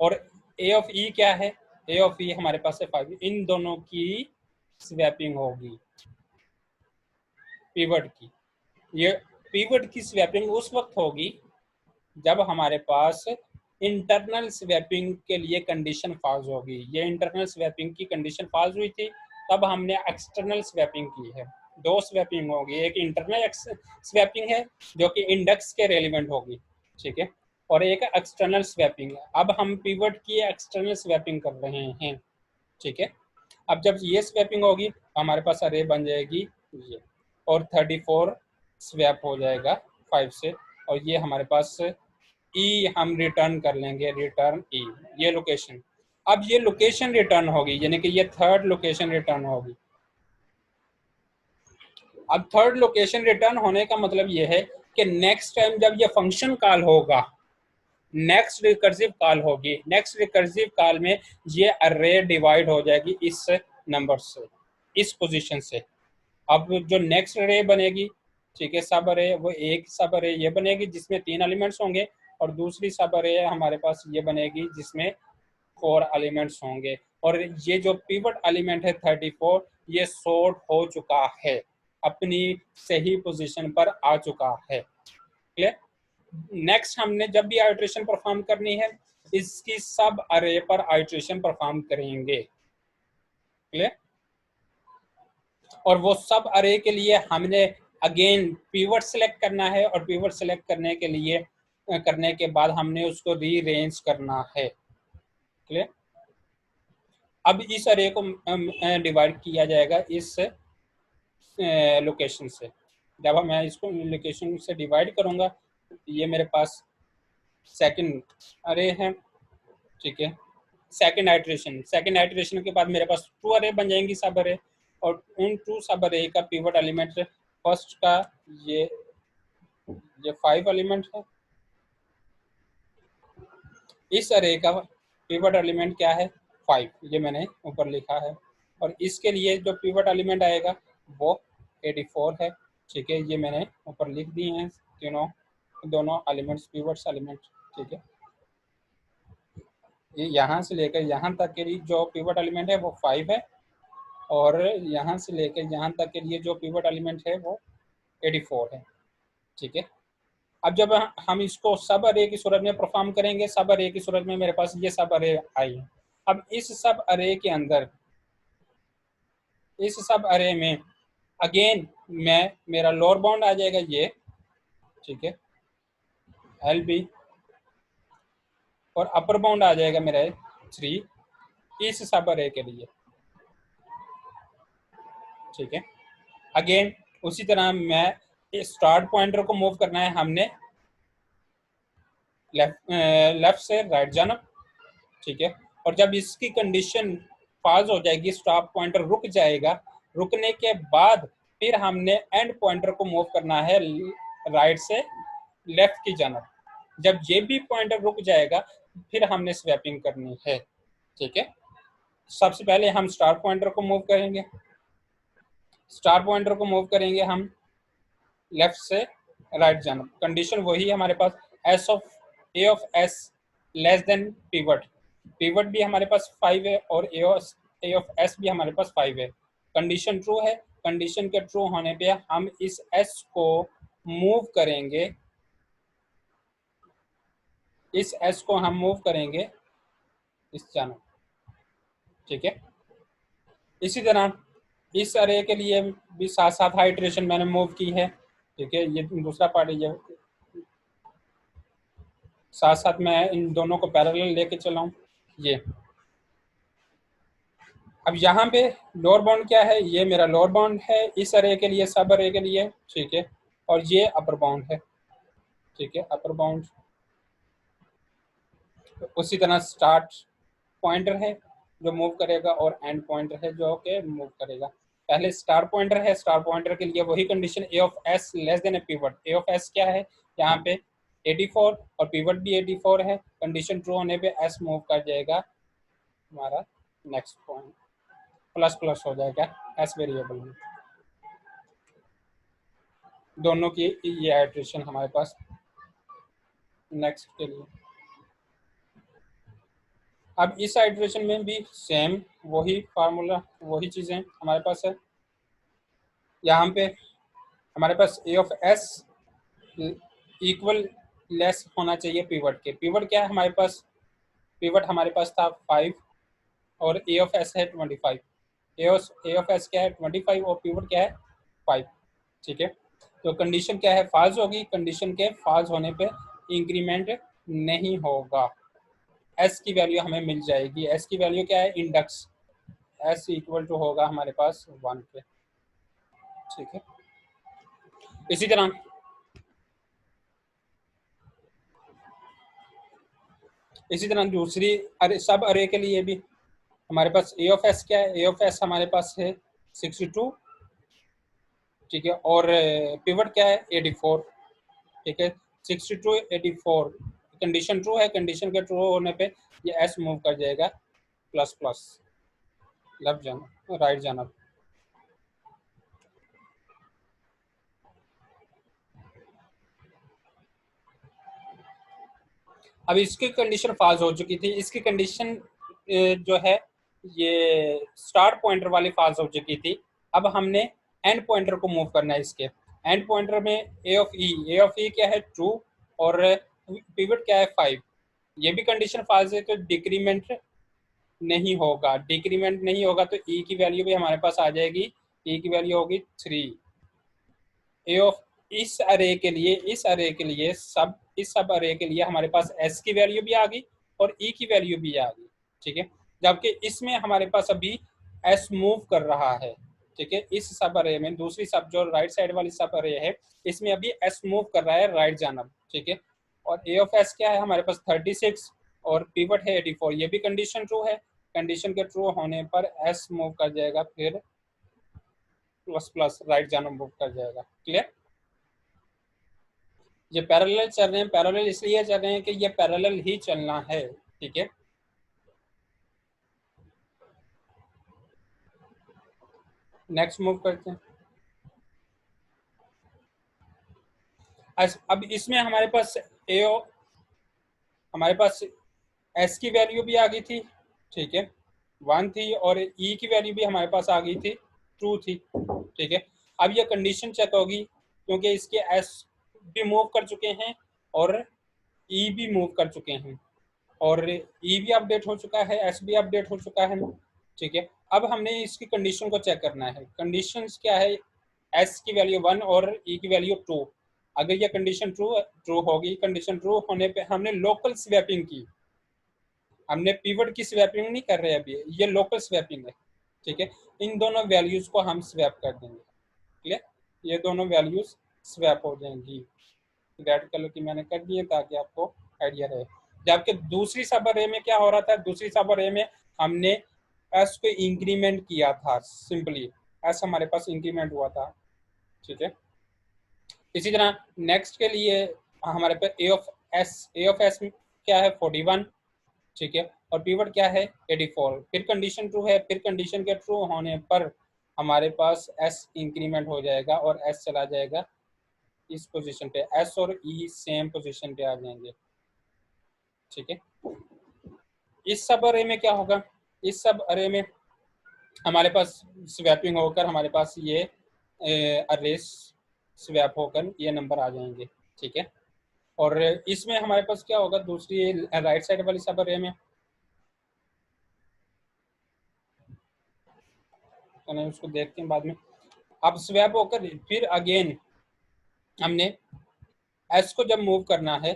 और ए ऑफ ई क्या है, ए ऑफ ई हमारे पास है 5। इन दोनों की स्वैपिंग होगी पिवट की। ये पिवट की स्वैपिंग उस वक्त होगी जब हमारे पास इंटरनल स्वैपिंग के लिए कंडीशन फॉल्स होगी। ये इंटरनल स्वैपिंग की कंडीशन फॉल्स हुई थी, तब हमने एक्सटर्नल स्वैपिंग की है। दो स्वैपिंग होगी, एक इंटरनल स्वैपिंग है जो कि इंडेक्स के रेलिवेंट होगी, ठीक है, और एक एक्सटर्नल स्वैपिंग है। अब हम पिवट की एक्सटर्नल स्वैपिंग कर रहे हैं, ठीक है। अब जब ये स्वैपिंग होगी हमारे पास अरे बन जाएगी ये, और 34 स्वैप हो जाएगा 5 से, और ये हमारे पास ई हम रिटर्न कर लेंगे, रिटर्न ई, ये लोकेशन। अब ये लोकेशन रिटर्न होगी, यानी कि ये थर्ड लोकेशन रिटर्न होगी। अब थर्ड लोकेशन रिटर्न होने का मतलब ये है कि नेक्स्ट टाइम जब ये फंक्शन कॉल होगा, नेक्स्ट रिकर्सिव कॉल होगी, नेक्स्ट रिकर्सिव कॉल में ये अरे डिवाइड हो जाएगी इस नंबर से, इस पोजीशन से। अब जो नेक्स्ट अरे बनेगी, ठीक है, सब अरे, वो एक सब अरे ये बनेगी जिसमें 3 एलिमेंट्स होंगे, और दूसरी सब अरे हमारे पास ये बनेगी जिसमें 4 एलिमेंट्स होंगे। और ये जो पिवट एलिमेंट है 34, ये सॉर्ट हो चुका है, अपनी सही पोजीशन पर आ चुका है, क्लियर। नेक्स्ट हमने जब भी आइट्रेशन परफॉर्म करनी है, इसकी सब अरे पर आइट्रेशन परफॉर्म करेंगे, क्लियर। और वो सब अरे के लिए हमने अगेन पिवट सेलेक्ट करना है, और पिवट सेलेक्ट करने के बाद हमने उसको रीअरेंज करना है, क्लियर। अब इस अरे को डिवाइड किया जाएगा इस लोकेशन से। जब मैं इसको लोकेशन से डिवाइड करूंगा, ये मेरे पास सेकंड अरे है, ठीक है। सेकंड आइटरेशन के बाद मेरे पास टू अरे बन जाएंगी, सब अरे, और उन टू सब अरे का पिवट एलिमेंट फर्स्ट का ये ये 5 एलिमेंट है। इस अरे का पिवट एलिमेंट क्या है, 5, ये मैंने ऊपर लिखा है। और इसके लिए जो पिवट एलिमेंट आएगा वो 84 है, ठीक है। ये मैंने ऊपर लिख दिए हैं तीनों, दोनों एलिमेंट्स, पिवट्स एलिमेंट, ठीक है। ये यहाँ से लेकर यहाँ तक के लिए जो पिवट एलिमेंट है वो 5 है, और यहाँ से लेकर यहाँ तक के लिए जो पिवट एलिमेंट है वो 84 है, ठीक है। अब जब हम इसको सब अरे की सूरत में परफॉर्म करेंगे, सब अरे की सूरत में मेरे पास ये सब अरे आई है। अब इस सब अरे के अंदर, इस सब अरे में अगेन मैं मेरा लोअर बाउंड आ जाएगा ये, ठीक है, एल बी, और अपर बाउंड आ जाएगा मेरा 3 इस सब अरे के लिए, ठीक है। अगेन उसी तरह मैं स्टार्ट पॉइंटर को मूव करना है हमने लेफ्ट से राइट जाना, ठीक है। और जब इसकी कंडीशन पास हो जाएगी, स्टॉप पॉइंटर रुक जाएगा, रुकने के बाद फिर हमने एंड पॉइंटर को मूव करना है राइट से लेफ्ट की जानब। जब ये भी पॉइंटर रुक जाएगा फिर हमने स्वैपिंग करनी है, ठीक है। सबसे पहले हम स्टार पॉइंटर को मूव करेंगे, स्टार पॉइंटर को मूव करेंगे हम लेफ्ट से राइट जानब। कंडीशन वही है हमारे पास, S of A of S less than pivot, pivot भी हमारे पास 5 है और ए ऑफ एस भी हमारे पास 5 है। कंडीशन ट्रू है, कंडीशन के ट्रू होने पे हम इस एस को मूव करेंगे, इस एस को हम मूव करेंगे इस जानब, ठीक है। इसी तरह इस अरे के लिए भी साथ साथ हाइड्रेशन मैंने मूव की है, ठीक है। ये दूसरा पार्ट है, ये साथ साथ मैं इन दोनों को पैरेलल लेके चलाऊं ये। अब यहाँ पे लोअर बाउंड क्या है, ये मेरा लोअर बाउंड है इस अरे के लिए, सब अरे के लिए, ठीक है। और ये अपर बाउंड है, ठीक है, अपर बाउंड। उसी तरह स्टार्ट पॉइंटर है जो मूव करेगा, और एंड पॉइंटर है जो के मूव करेगा। पहले स्टार पॉइंटर है, स्टार पॉइंटर के लिए वही condition, A of S less than A pivot. A of S क्या है यहाँ पे 84, और पिवट भी 84 है। कंडीशन ट्रू होने पे एस मूव कर जाएगा हमारा नेक्स्ट पॉइंट, प्लस प्लस हो जाएगा एस वेरिएबल में। दोनों की ये आइट्रेशन हमारे पास नेक्स्ट के लिए। अब इस आइट्रेशन में भी सेम वही फार्मूला, वही चीज़ें हमारे पास है। यहाँ पे हमारे पास ए ऑफ एस इक्वल लेस होना चाहिए पिवट के। पिवट क्या है हमारे पास, पिवट हमारे पास था 5 और ए ऑफ एस है 25। ए ऑफ एस क्या है 25 और पिवट क्या है 5, ठीक है। तो कंडीशन क्या है, फाल्स होगी। कंडीशन के फाल्स होने पे इंक्रीमेंट नहीं होगा, एस की वैल्यू हमें मिल जाएगी। एस की वैल्यू क्या है, इंडेक्स एस इक्वल टू होगा हमारे पास 1 पे, ठीक है। इसी तरह दूसरी अरे सब अरे के लिए भी हमारे पास ए ऑफ एस क्या है, ए ऑफ एस हमारे पास है 62, ठीक है। और पिवट क्या है 84, ठीक है। 62 84, कंडीशन ट्रू है, कंडीशन के ट्रू होने पे ये एस मूव कर जाएगा प्लस प्लस लेफ्ट जाना राइट जाना। अब इसकी कंडीशन फॉल्स हो चुकी थी, इसकी कंडीशन जो है ये स्टार्ट पॉइंटर वाली फॉल्स हो चुकी थी। अब हमने एंड पॉइंटर को मूव करना है इसके। एंड पॉइंटर में ए ऑफ ई क्या है 2 और पिवट क्या है 5। ये भी कंडीशन फॉल्स है, तो डिक्रीमेंट नहीं होगा, डिक्रीमेंट नहीं होगा तो ई की वैल्यू भी हमारे पास आ जाएगी, ई की वैल्यू होगी 3। ए ऑफ इस अरे के लिए, इस अरे के लिए सब, इस सब अरे के लिए हमारे पास एस की वैल्यू भी आ गई और ई की वैल्यू भी आ गई, ठीक है। जबकि इसमें हमारे पास अभी एस मूव कर रहा है, ठीक है। इस सब अरे में दूसरी सब जो राइट साइड वाली सब अरे है, इसमें अभी एस मूव कर रहा है राइट जानब, ठीक है। और ए ऑफ एस क्या है हमारे पास 36 और पिवट है 84, ये भी कंडीशन ट्रू है। कंडीशन के ट्रू होने पर एस मूव कर जाएगा, फिर प्लस प्लस राइट जानब मूव कर जाएगा। क्लियर? ये पैरेलल चल रहे हैं, पैरेलल इसलिए चल रहे हैं कि ये पैरेलल ही चलना है, ठीक है। नेक्स्ट मूव करते हैं। अब इसमें हमारे पास ए हमारे पास एस की वैल्यू भी आ गई थी, ठीक है, 1 थी, और ई की वैल्यू भी हमारे पास आ गई थी, ट्रू थी, ठीक है। अब ये कंडीशन चेक होगी क्योंकि इसके एस भी मूव कर चुके हैं और ई भी मूव कर चुके हैं, और ई भी अपडेट हो चुका है, एस भी अपडेट हो चुका है, ठीक है। अब हमने इसकी कंडीशन को चेक करना है। कंडीशन क्या है? एस की वैल्यू 1 और ई की वैल्यू 2। अगर ये कंडीशन ट्रू ट्रू होगी, कंडीशन ट्रू होने पे हमने लोकल स्वैपिंग की, हमने पिवट की स्वैपिंग नहीं कर रहे अभी, ये लोकल स्वैपिंग है, ठीक है। इन दोनों वैल्यूज को हम स्वैप कर देंगे। क्लियर? ये दोनों वैल्यूज स्वैप हो जाएंगी। रेड कलर की मैंने कर दी है ताकि आपको आइडिया रहे। जबकि दूसरी सब अरे में क्या हो रहा था? दूसरी सब अरे में हमने एस को इंक्रीमेंट किया था, सिंपली एस हमारे पास इंक्रीमेंट हुआ था, ठीक है। इसी तरह नेक्स्ट के लिए हमारे पास ए ऑफ एस क्या है? 41, ठीक है, और पीवट क्या है? 84। फिर कंडीशन ट्रू है, फिर कंडीशन के ट्रू होने पर हमारे पास एस इंक्रीमेंट हो जाएगा और एस चला जाएगा इस पोजीशन पे, एस और ई सेम पोजीशन पे आ जाएंगे, ठीक है। इस सब अरे में क्या होगा? इस सब अरे में हमारे पास स्वैपिंग होकर हमारे पास ये अरे स्वैप होकर ये नंबर आ जाएंगे, ठीक है। और इसमें हमारे पास क्या होगा? दूसरी राइट साइड वाली सब अरे में तो नहीं, उसको देखते हैं बाद में। अब स्वैप होकर फिर अगेन हमने एस को जब मूव करना है,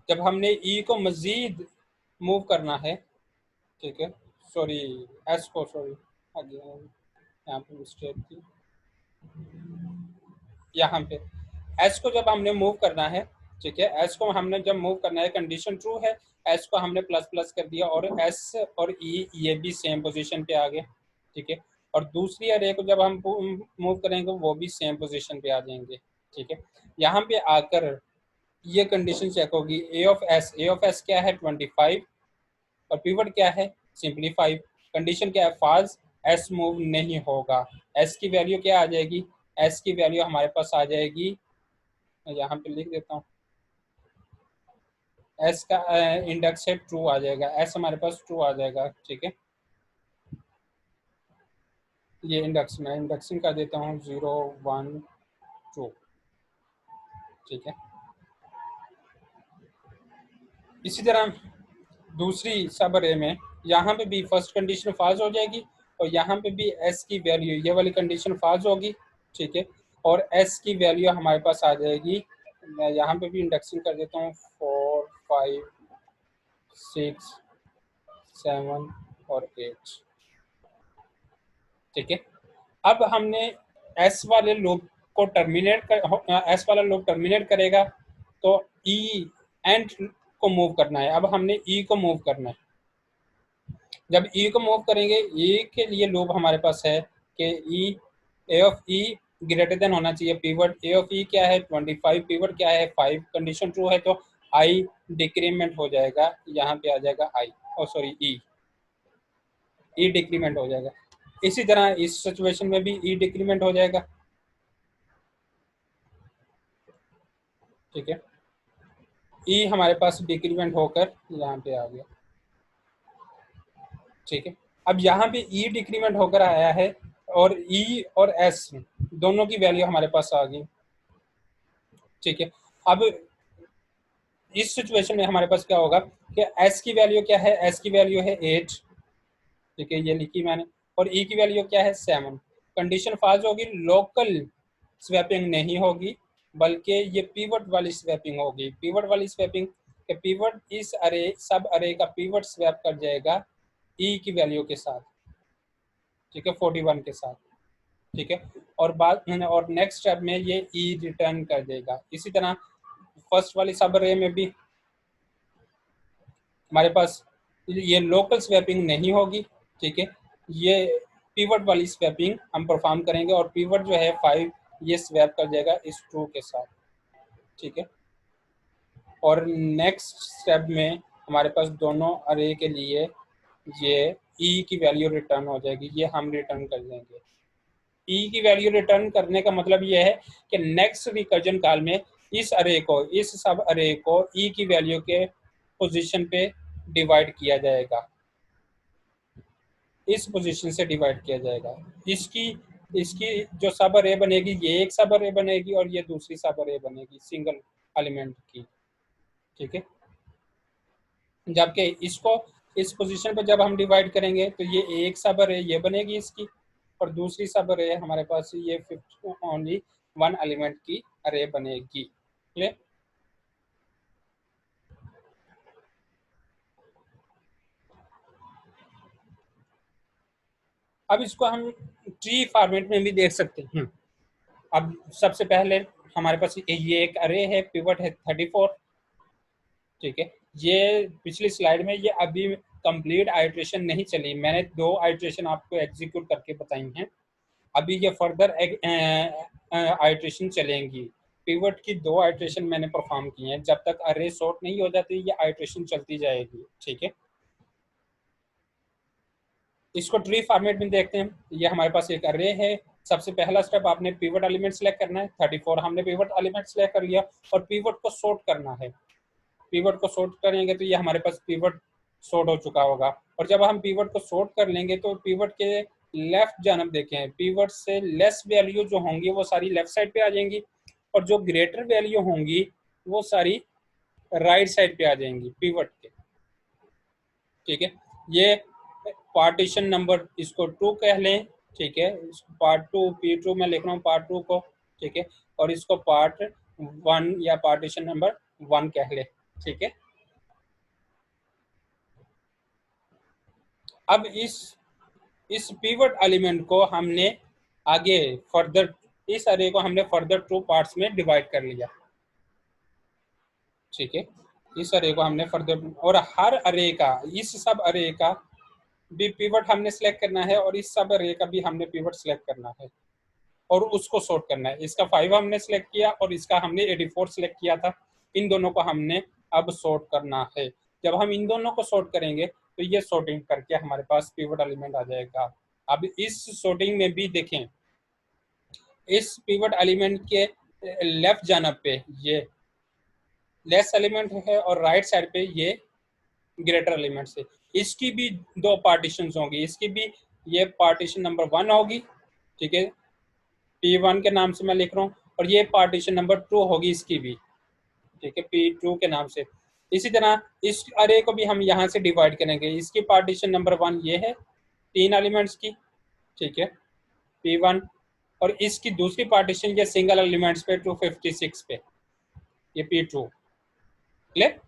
जब हमने ई को मजीद मूव करना है, ठीक है, सॉरी एस को, सॉरी अगेन यहाँ पे मिस्टेक थी, यहाँ पे एस को जब हमने मूव करना है, ठीक है, एस को हमने जब मूव करना है, कंडीशन ट्रू है, एस को हमने प्लस प्लस कर दिया और एस और ई ये भी सेम पोजीशन पे आ गए, ठीक है। और दूसरी अरे को जब हम मूव करेंगे वो भी सेम पोजीशन पे आ जाएंगे, ठीक है। यहाँ पे आकर ये कंडीशन चेक होगी, ए ऑफ एस क्या है? 25, और पिवट क्या है? सिंपली 5। कंडीशन क्या है? फॉल्स, एस मूव नहीं होगा। एस की वैल्यू क्या आ जाएगी? एस की वैल्यू हमारे पास आ जाएगी, यहाँ पे लिख देता हूँ, एस का इंडेक्स है ट्रू आ जाएगा, एस हमारे पास ट्रू आ जाएगा, ठीक है। ये इंडेक्स मैं इंडेक्सिंग कर देता हूँ 0 1 2, ठीक है। इसी तरह दूसरी सब अरे में यहाँ पे भी फर्स्ट कंडीशन फॉल्स हो जाएगी और यहाँ पे भी एस की वैल्यू ये वाली कंडीशन फॉल्स होगी, ठीक है। और एस की वैल्यू हमारे पास आ जाएगी, मैं यहाँ पे भी इंडेक्सिंग कर देता हूँ 4 5 6 7 और 8, ठीक है। अब हमने एस वाले लूप को टर्मिनेट कर, एस वाला लूप टर्मिनेट करेगा तो ई एंड को मूव करना है। अब हमने ई को मूव करना है। जब ई को मूव करेंगे, ई के लिए लूप हमारे पास है कि ई ए ऑफ ई ग्रेटर देन होना चाहिए पिवट, ए ऑफ ई क्या है? 25, पिवट क्या है? 5। कंडीशन ट्रू है तो आई डिक्रीमेंट हो जाएगा, यहाँ पे आ जाएगा आई, और सॉरी ई डिक्रीमेंट हो जाएगा। इसी तरह इस सिचुएशन में भी ई डिक्रीमेंट हो जाएगा, ठीक है। ई हमारे पास डिक्रीमेंट होकर यहाँ पे आ गया, ठीक है। अब यहाँ पे ई डिक्रीमेंट होकर आया है और ई और एस दोनों की वैल्यू हमारे पास आ गई, ठीक है। अब इस सिचुएशन में हमारे पास क्या होगा कि एस की वैल्यू क्या है? एस की वैल्यू है 8, ठीक है, ये लिखी मैंने, और ई की वैल्यू क्या है? 7। कंडीशन फॉल्स होगी, लोकल स्वैपिंग नहीं होगी बल्कि ये पीवट वाली स्वैपिंग होगी। पीवट वाली स्वैपिंग कि पिवट इस अरे सब अरे का पिवट स्वैप कर जाएगा ई की वैल्यू के साथ, ठीक है, 41 के साथ, ठीक है। और नेक्स्ट स्टेप में ये ई रिटर्न कर देगा। इसी तरह फर्स्ट वाली सब अरे में भी हमारे पास ये लोकल स्वैपिंग नहीं होगी, ठीक है, ये पिवट वाली स्वैपिंग हम परफॉर्म करेंगे और पिवट जो है 5 ये स्वैप कर जाएगा इस ट्रू के साथ, ठीक है। और नेक्स्ट स्टेप में हमारे पास दोनों अरे के लिए ये ई की वैल्यू रिटर्न हो जाएगी, ये हम रिटर्न कर देंगे। ई की वैल्यू रिटर्न करने का मतलब ये है कि नेक्स्ट रिकर्जन कॉल में इस अरे को, इस सब अरे को ई की वैल्यू के पोजीशन पे डिवाइड किया जाएगा, इस पोजीशन से डिवाइड किया जाएगा। इसकी इसकी जो सब अरे बनेगी ये एक सब अरे बनेगी और ये दूसरी सब अरे बनेगी सिंगल एलिमेंट की, ठीक है। जबकि इसको इस पोजीशन पर जब हम डिवाइड करेंगे तो ये एक सब अरे ये बनेगी इसकी और दूसरी सब अरे हमारे पास ये ओनली 1 एलिमेंट की अरे बनेगी, क्लियर। अब इसको हम ट्री फॉर्मेट में भी देख सकते हैं। अब सबसे पहले हमारे पास ये एक अरे है, पिवट है 34, ठीक है। ये पिछली स्लाइड में ये अभी कंप्लीट आइट्रेशन नहीं चली, मैंने 2 आइट्रेशन आपको एग्जीक्यूट करके बताई हैं, अभी ये फर्दर आइट्रेशन चलेंगी। पिवट की 2 आइट्रेशन मैंने परफॉर्म की हैं, जब तक अरे सॉर्ट नहीं हो जाती ये आइट्रेशन चलती जाएगी, ठीक है। इसको ट्री फॉर्मेट में देखते हैं। ये हमारे पास एक अरे है, सबसे पहला स्टेप आपने पिवट एलिमेंट सेलेक्ट करना है, 34 हमने पिवट एलिमेंट सेलेक्ट कर लिया और पिवट को सॉर्ट करना है। पिवट को सॉर्ट करेंगे तो ये हमारे पास पिवट सॉर्ट हो चुका होगा और जब हम पिवट को सॉर्ट कर लेंगे तो पिवट के लेफ्ट जानब देखें, पिवट से लेस वैल्यू जो होंगी वो सारी लेफ्ट साइड पे आ जाएंगी और जो ग्रेटर वैल्यू होंगी वो सारी राइट साइड पे आ जाएंगी पिवट के, ठीक है। ये पार्टीशन नंबर इसको 2 कह लें, ठीक है, पार्ट 2 P2 में लिख रहा हूँ पार्ट 2 को, ठीक है, और इसको पार्ट 1 या पार्टीशन नंबर 1 कह ले, ठीक है। अब इस पिवट एलिमेंट को हमने आगे फर्दर, इस अरे को हमने फर्दर 2 पार्ट्स में डिवाइड कर लिया, ठीक है। इस अरे को हमने फर्दर और हर अरे का, इस सब अरे का भी पिवट हमने सेलेक्ट करना है और इस सब अरे का भी हमने पिवट सेलेक्ट करना है और उसको सॉर्ट करना है। इसका 5 हमने सेलेक्ट किया और इसका हमने 84 सेलेक्ट किया था, इन दोनों को हमने अब सॉर्ट करना है। जब हम इन दोनों को सॉर्ट करेंगे तो ये सॉर्टिंग करके हमारे पास पिवट एलिमेंट आ जाएगा। अब इस सॉर्टिंग में भी देखें, इस पिवट एलिमेंट के लेफ्ट जानब पे ये लेस एलिमेंट है और राइट साइड पे ये ग्रेटर एलिमेंट्स है। इसकी भी 2 पार्टीशंस होंगी, इसकी भी ये पार्टीशन नंबर 1 होगी, ठीक है, P1 के नाम से मैं लिख रहा हूँ और ये पार्टीशन नंबर 2 होगी इसकी भी, ठीक है, P2 के नाम से। इसी तरह इस अरे को भी हम यहाँ से डिवाइड करेंगे, इसकी पार्टीशन नंबर 1 ये है 3 एलिमेंट्स की, ठीक है, P1, और इसकी दूसरी पार्टीशन ये सिंगल एलिमेंट्स पे 256 पे, ये P2, क्लियर।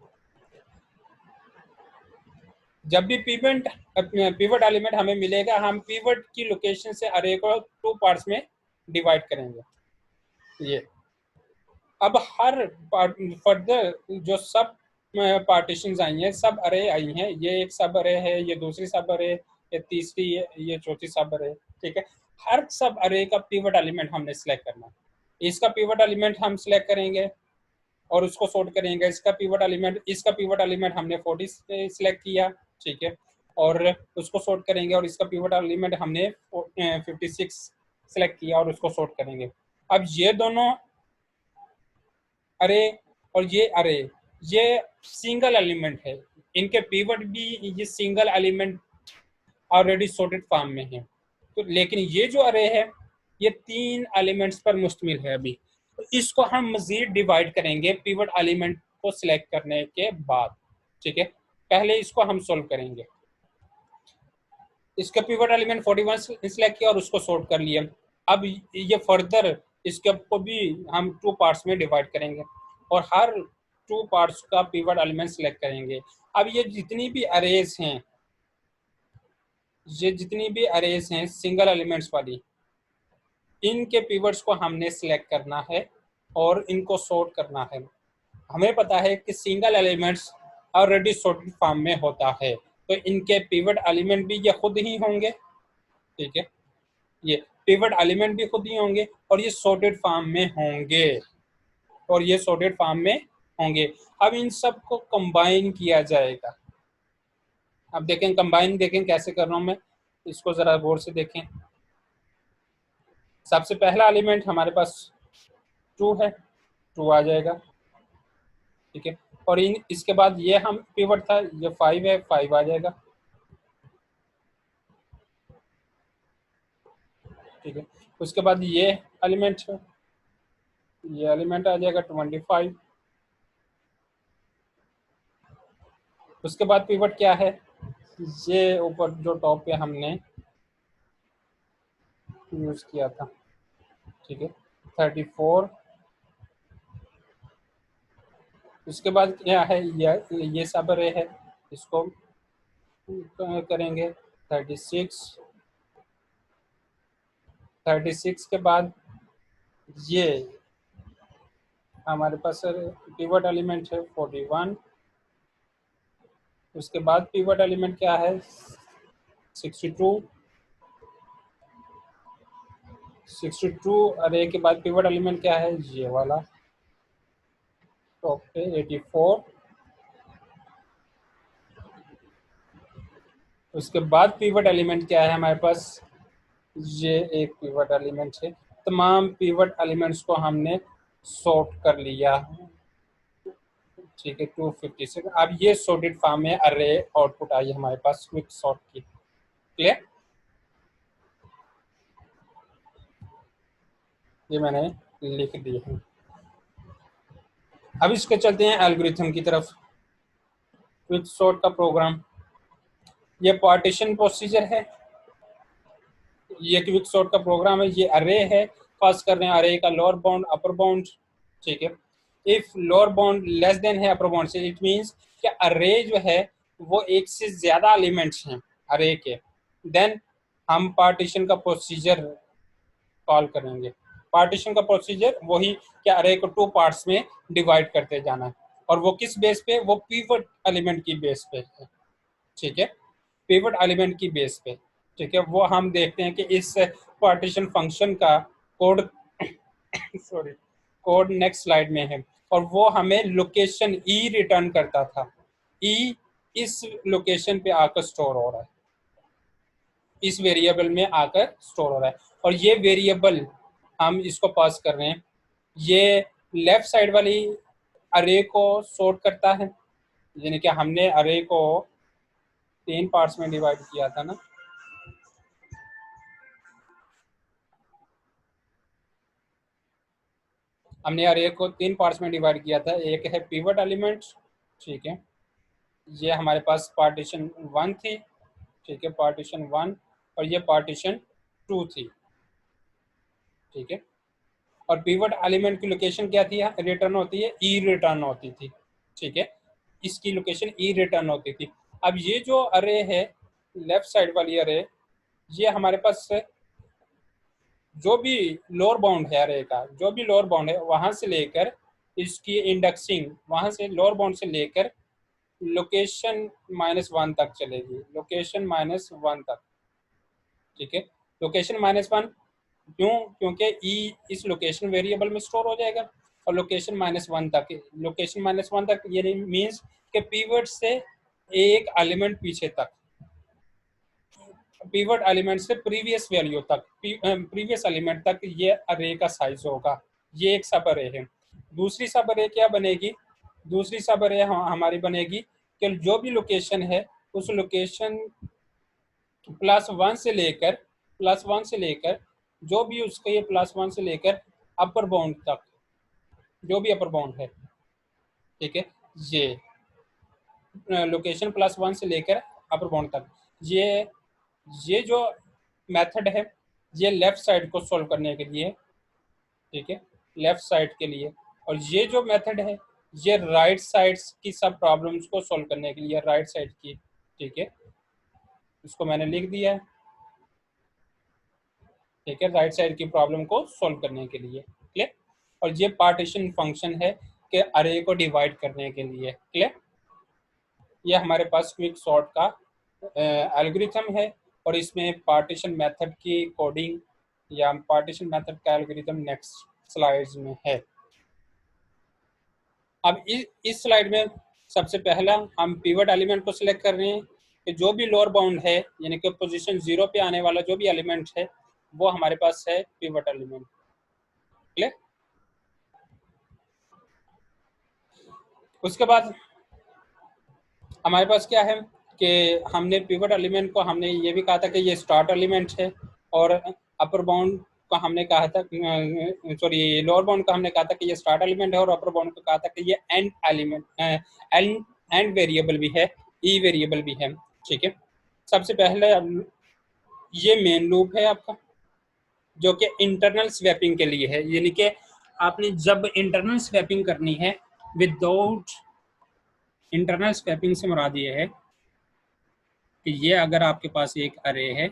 जब भी पिवट एलिमेंट हमें मिलेगा हम पिवट की लोकेशन से अरे को 2 पार्ट्स में डिवाइड करेंगे। ये अब हर फर्दर जो सब पार्टीशंस आई हैं, सब अरे आई हैं, ये एक सब अरे है, ये दूसरी सब अरे, ये तीसरी है, ये चौथी सब अरे, ठीक है। हर सब अरे का पिवट एलिमेंट हमने सेलेक्ट करना है। इसका पिवट एलिमेंट हम सेलेक्ट करेंगे और उसको सॉर्ट करेंगे। इसका पिवट एलिमेंट हमने 40 सेलेक्ट किया, ठीक है, और उसको सॉर्ट करेंगे और इसका पिवट एलिमेंट हमने 56 सेलेक्ट किया और उसको सॉर्ट करेंगे। अब ये दोनों अरे और ये अरे ये सिंगल एलिमेंट है, इनके पिवट भी ये single element already sorted form में है, तो लेकिन ये जो अरे है ये 3 एलिमेंट्स पर मुश्तमिल है अभी, तो इसको हम मजीद डिवाइड करेंगे पिवट एलिमेंट को सिलेक्ट करने के बाद, ठीक है। पहले इसको हम सोल्व करेंगे। इसका पिवट एलिमेंट 41 सिलेक्ट किया और उसको सॉर्ट कर लिया। अब ये फर्दर इसके को भी हम 2 पार्ट्स में डिवाइड करेंगे और हर टू पार्ट्स का पिवट एलिमेंट सेलेक्ट करेंगे। अब ये जितनी भी अरेज हैं, ये जितनी भी अरेज हैं सिंगल एलिमेंट्स वाली, इनके पिवट्स को हमने सिलेक्ट करना है और इनको सॉर्ट करना है। हमें पता है कि single elements already sorted form में होता है, तो इनके पिवट एलिमेंट भी ये खुद ही होंगे। ठीक है, ये पिवट एलिमेंट भी खुद ही होंगे और ये सॉर्टेड फॉर्म में होंगे, और ये सॉर्टेड फॉर्म में होंगे। अब इन सब को कंबाइन किया जाएगा। अब देखें कंबाइन, देखें कैसे कर रहा हूं मैं, इसको जरा गौर से देखें। सबसे पहला एलिमेंट हमारे पास 2 है, 2 आ जाएगा। ठीक है, और इन इसके बाद ये हम पिवट था, ये 5 है, 5 आ जाएगा। ठीक है, उसके बाद ये एलिमेंट है, ये एलिमेंट आ जाएगा 25। उसके बाद पिवट क्या है, ये ऊपर जो टॉप पे हमने यूज किया था। ठीक है, 34। उसके बाद क्या है, ये सब अरे है, इसको करेंगे 36। 36 के बाद ये हमारे पास पिवट एलिमेंट है 41। उसके बाद पिवट एलिमेंट क्या है 62। 62 अरे के बाद पिवट एलिमेंट क्या है, ये वाला टॉप पे 84। उसके बाद पिवट एलिमेंट क्या है हमारे पास, ये एक पिवट एलिमेंट है। तमाम पिवट एलिमेंट्स को हमने सॉर्ट कर लिया। ठीक है, 256। अब ये सॉर्टेड फॉर्म में अरे आउटपुट आई हमारे पास क्विक सॉर्ट की। क्लियर, ये मैंने लिख दी है। अब इसके चलते हैं एल्गोरिथम की तरफ। क्विक सॉर्ट का प्रोग्राम, ये पार्टीशन प्रोसीजर है, ये क्विक सॉर्ट का प्रोग्राम है। ये अरे है, पास कर रहे हैं अरे का लोअर बाउंड अपर बाउंड। ठीक है, if lower bound less than है अपर बाउंड से, इट मींस कि अरे जो है वो एक से ज्यादा एलिमेंट्स हैं अरे के, देन हम पार्टीशन का प्रोसीजर कॉल करेंगे। पार्टीशन का प्रोसीजर वही कि अरे को 2 पार्ट्स में डिवाइड करते जाना है, और वो किस बेस पे, वो पिवट एलिमेंट की बेस पे है। ठीक है, पिवट एलिमेंट की बेस पे। ठीक है, वो हम देखते हैं कि इस पार्टीशन फंक्शन का code sorry, code next slide में है, और वो हमें लोकेशन ई रिटर्न करता था। ई इस लोकेशन पे आकर स्टोर हो रहा है, इस वेरिएबल में आकर स्टोर हो रहा है, और ये वेरिएबल हम इसको पास कर रहे हैं। ये लेफ्ट साइड वाली अरे को सॉर्ट करता है, यानी कि हमने अरे को 3 पार्ट्स में डिवाइड किया था ना। हमने अरे को 3 पार्ट्स में डिवाइड किया था। एक है पिवट एलिमेंट, ठीक है, ये हमारे पास पार्टीशन 1 थी। ठीक है, पार्टीशन 1, और ये पार्टीशन 2 थी। ठीक है, और पिवट एलिमेंट की लोकेशन क्या थी, रिटर्न होती है ई रिटर्न होती थी। ठीक है, इसकी लोकेशन ई रिटर्न होती थी। अब ये जो अरे है, लेफ्ट साइड वाली अरे, ये हमारे पास जो भी लोअर बाउंड है अरे का, जो भी लोअर बाउंड है वहां से लेकर इसकी इंडेक्सिंग, वहां से लोअर बाउंड से लेकर लोकेशन -1 तक चलेगी, लोकेशन -1 तक। ठीक है, लोकेशन -1 क्यों, क्योंकि ई इस लोकेशन वेरिएबल में स्टोर हो जाएगा, और लोकेशन -1 तक, लोकेशन -1 तक ये मीन्स कि पीवर्ड से एक एलिमेंट पीछे तक, पिवट एलिमेंट से प्रीवियस वैल्यू तक, प्रीवियस एलिमेंट तक ये अरे का साइज होगा। ये एक सब अरे है। दूसरी सब अरे क्या बनेगी, दूसरी सब अरे हमारी बनेगी कि जो भी लोकेशन है उस लोकेशन +1 से लेकर, +1 से लेकर जो भी उसका ये +1 से लेकर अपर बाउंड तक, जो भी अपर बाउंड है। ठीक है, ये लोकेशन +1 से लेकर अपर बाउंड तक, ये जो मेथड है ये लेफ्ट साइड को सॉल्व करने के लिए। ठीक है, लेफ्ट साइड के लिए। और ये जो मेथड है ये राइट साइड्स की सब प्रॉब्लम्स को सॉल्व करने के लिए, राइट साइड की, ठीक है, इसको मैंने लिख दिया है, ठीक है, राइट साइड की प्रॉब्लम को सॉल्व करने के लिए, क्लियर। और ये पार्टीशन फंक्शन है कि अरे को डिवाइड करने के लिए, क्लियर। ये हमारे पास क्विक सॉर्ट का एल्गोरिथम है, और इसमें पार्टीशन मेथड की कोडिंग या पार्टीशन मेथड का एल्गोरिथम नेक्स्ट स्लाइड्स में है। अब इस स्लाइड में सबसे पहला हम पिवट एलिमेंट को सिलेक्ट कर रहे हैं कि जो भी लोअर बाउंड है, यानी कि पोजीशन 0 पे आने वाला जो भी एलिमेंट है वो हमारे पास है पिवट एलिमेंट, क्लियर। उसके बाद हमारे पास क्या है कि हमने पिवट एलिमेंट को हमने ये भी कहा था कि ये स्टार्ट एलिमेंट है, और अपर बाउंड को हमने कहा था, सॉरी लोअर बाउंड का हमने कहा था कि ये स्टार्ट एलिमेंट है, और अपर बाउंड को कहा था कि ये एंड एलिमेंट, एंड वेरिएबल भी है, ई वेरिएबल भी है, ठीक है। सबसे पहले ये मेन लूप है आपका, जो कि इंटरनल स्वैपिंग के लिए है, यानी कि आपने जब इंटरनल स्वैपिंग करनी है, विदाउट इंटरनल स्वैपिंग से मुराद ये है कि ये अगर आपके पास एक अरे है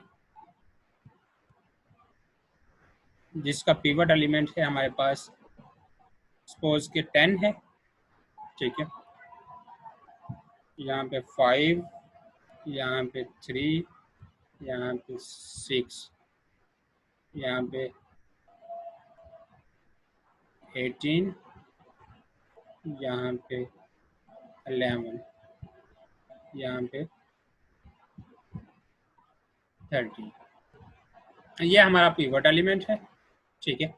जिसका पिवट एलिमेंट है हमारे पास सपोज के 10 है, ठीक है, यहाँ पे 5, यहाँ पे 3, यहाँ पे 6, यहाँ पे 18, यहाँ पे 11, यहाँ पे 30, ये हमारा पिवट एलिमेंट है, ठीक है,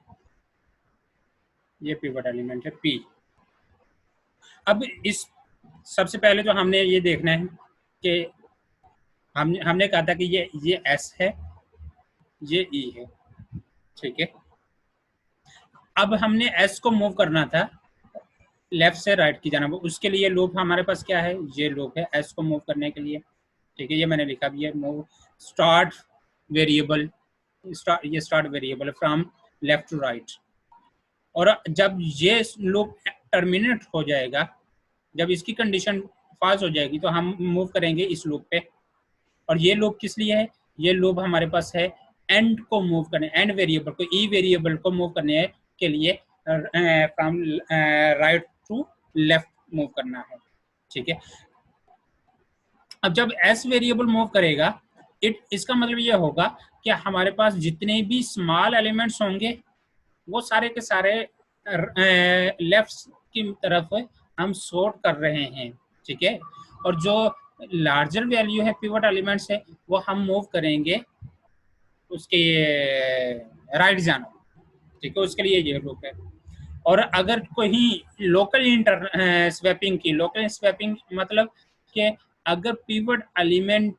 ये पिवट एलिमेंट है पी। अब इस सबसे पहले जो हमने ये देखना है कि हमने कहा था कि ये एस है, ये ई है, ठीक है। अब हमने एस को मूव करना था लेफ्ट से राइट की जाना, उसके लिए लूप हमारे पास क्या है, ये लूप है एस को मूव करने के लिए, ठीक है, ये मैंने लिखा भी है, मूव स्टार्ट वेरिएबल, ये start variable from left to right. और जब ये लूप टर्मिनेट हो जाएगा, जब इसकी कंडीशन पास हो जाएगी तो हम मूव करेंगे इस लूप पे। और ये लूप किस लिए है, ये लूप हमारे पास है एंड को मूव करने, एंड वेरिएबल को, ई वेरिएबल को मूव करने के लिए from right to left move करना है, ठीक है। अब जब एस वेरिएबल मूव करेगा, इसका मतलब ये होगा कि हमारे पास जितने भी स्मॉल एलिमेंट्स होंगे वो सारे के सारे लेफ्ट की तरफ हम सॉर्ट कर रहे हैं, ठीक है। और जो लार्जर वैल्यू है पिवट एलिमेंट्स है वो हम मूव करेंगे उसके राइट जाना, ठीक है, उसके लिए ये लूप है। और अगर कोई लोकल इंटर स्वैपिंग की, लोकल स्वैपिंग मतलब कि अगर पिवट एलिमेंट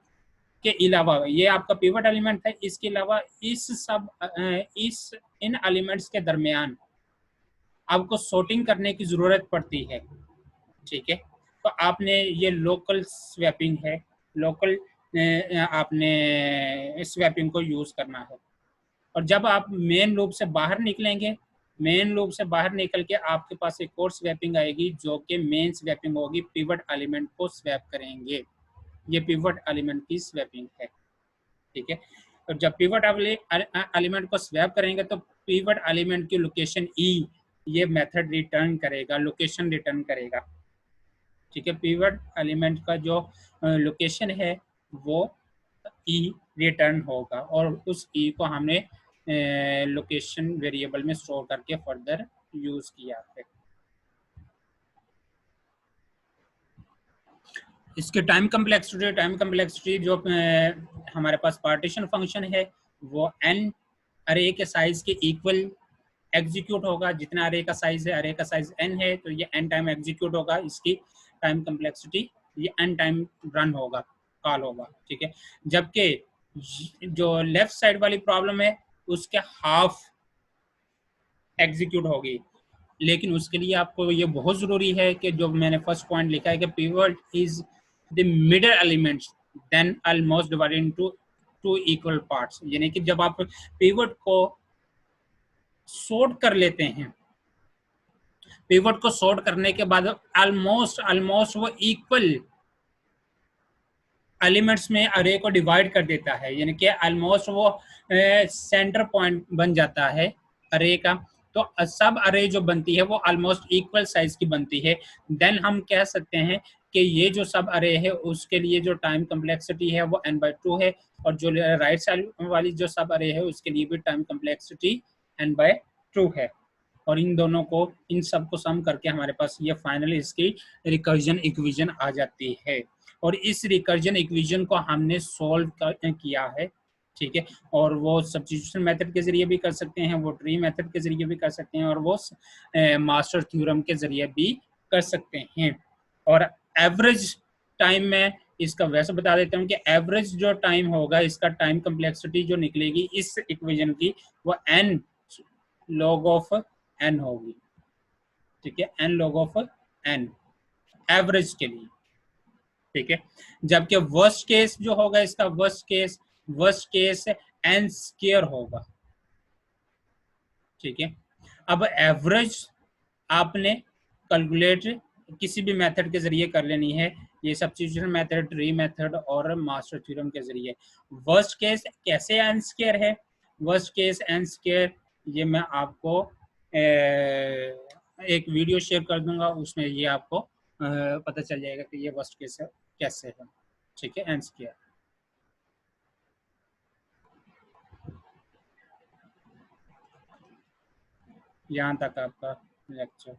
के अलावा, ये आपका पिवट एलिमेंट है, इसके अलावा इस इन एलिमेंट्स के दरमियान आपको सॉर्टिंग करने की जरूरत पड़ती है, ठीक है, तो आपने ये लोकल स्वैपिंग है, लोकल आपने स्वैपिंग को यूज करना है। और जब आप मेन लूप से बाहर निकलेंगे, मेन लूप से बाहर निकल के आपके पास एक और स्वैपिंग आएगी जो कि मेन स्वैपिंग होगी, पिवट एलिमेंट को स्वैप करेंगे, ये पिवट एलिमेंट की स्वैपिंग है, ठीक है। तो जब पिवट एलिमेंट को स्वैप करेंगे तो पिवट एलिमेंट की लोकेशन ई, ये मेथड रिटर्न करेगा, लोकेशन रिटर्न करेगा, ठीक है। पिवट एलिमेंट का जो लोकेशन है वो ई रिटर्न होगा, और उस ई को हमने लोकेशन वेरिएबल में स्टोर करके फर्दर यूज किया है। इसके टाइम कम्प्लेक्सिटी जो हमारे पास पार्टीशन फंक्शन है वो एन अरे के साइज के इक्वल एग्जीक्यूट होगा, जितना अरे का साइज है, अरे का साइज एन है तो ये एन टाइम एग्जीक्यूट होगा, इसकी टाइम कम्प्लेक्सिटी ये एन टाइम रन होगा, कॉल होगा, ठीक है। जबकि जो लेफ्ट साइड वाली प्रॉब्लम है उसके हाफ एग्जीक्यूट होगी, लेकिन उसके लिए आपको ये बहुत जरूरी है कि जो मैंने फर्स्ट पॉइंट लिखा है कि pivot is the middle elements then almost divided into two equal parts, यानी कि जब आप पिवट को सॉर्ट कर लेते हैं पिवट को सॉर्ट करने के बाद ऑलमोस्ट वो इक्वल एलिमेंट्स में अरे को डिवाइड कर देता है, यानी कि ऑलमोस्ट वो सेंटर पॉइंट बन जाता है अरे का। तो सब अरे जो बनती है वो ऑलमोस्ट इक्वल साइज की बनती है। देन हम कह सकते हैं कि ये जो सब अरे है उसके लिए जो टाइम कम्प्लेक्सिटी है वो n/2 है, और जो राइट साइड वाली जो सब अरे है उसके लिए भी टाइम कम्प्लेक्सिटी n/2 है। और इन दोनों को, इन सब को सम करके हमारे पास ये फाइनली इसकी रिकर्जन इक्वेशन आ जाती है। और इस रिकर्जन इक्वेशन को हमने सॉल्व किया है, ठीक है। और वो सब्स्टिट्यूशन मेथड के जरिए भी कर सकते हैं, वो ट्री मेथड के जरिए भी कर सकते हैं, और वो मास्टर थ्योरम के जरिए भी कर सकते हैं। और एवरेज टाइम में इसका वैसे बता देता हूँ कि एवरेज जो टाइम होगा, इसका टाइम कम्प्लेक्सिटी जो निकलेगी इस इक्वेशन की, वो n log ऑफ n होगी, ठीक है, n log of n average के लिए, ठीक है। जबकि वर्स्ट केस जो होगा इसका, वर्स्ट केस n स्क्वायर होगा, ठीक है। अब एवरेज आपने कैलकुलेट किसी भी मेथड के जरिए कर लेनी है, ये सब्स्टिट्यूशन मेथड, ट्री मेथड और मास्टर थ्योरम के जरिए। वर्स्ट केस कैसे n स्क्वायर है, वर्स्ट केस n स्क्वायर, ये मैं आपको एक वीडियो शेयर कर दूंगा, उसमें ये आपको पता चल जाएगा कि ये वर्स्ट केस है कैसे है, ठीक है, n स्क्वायर। यहाँ तक आपका लेक्चर।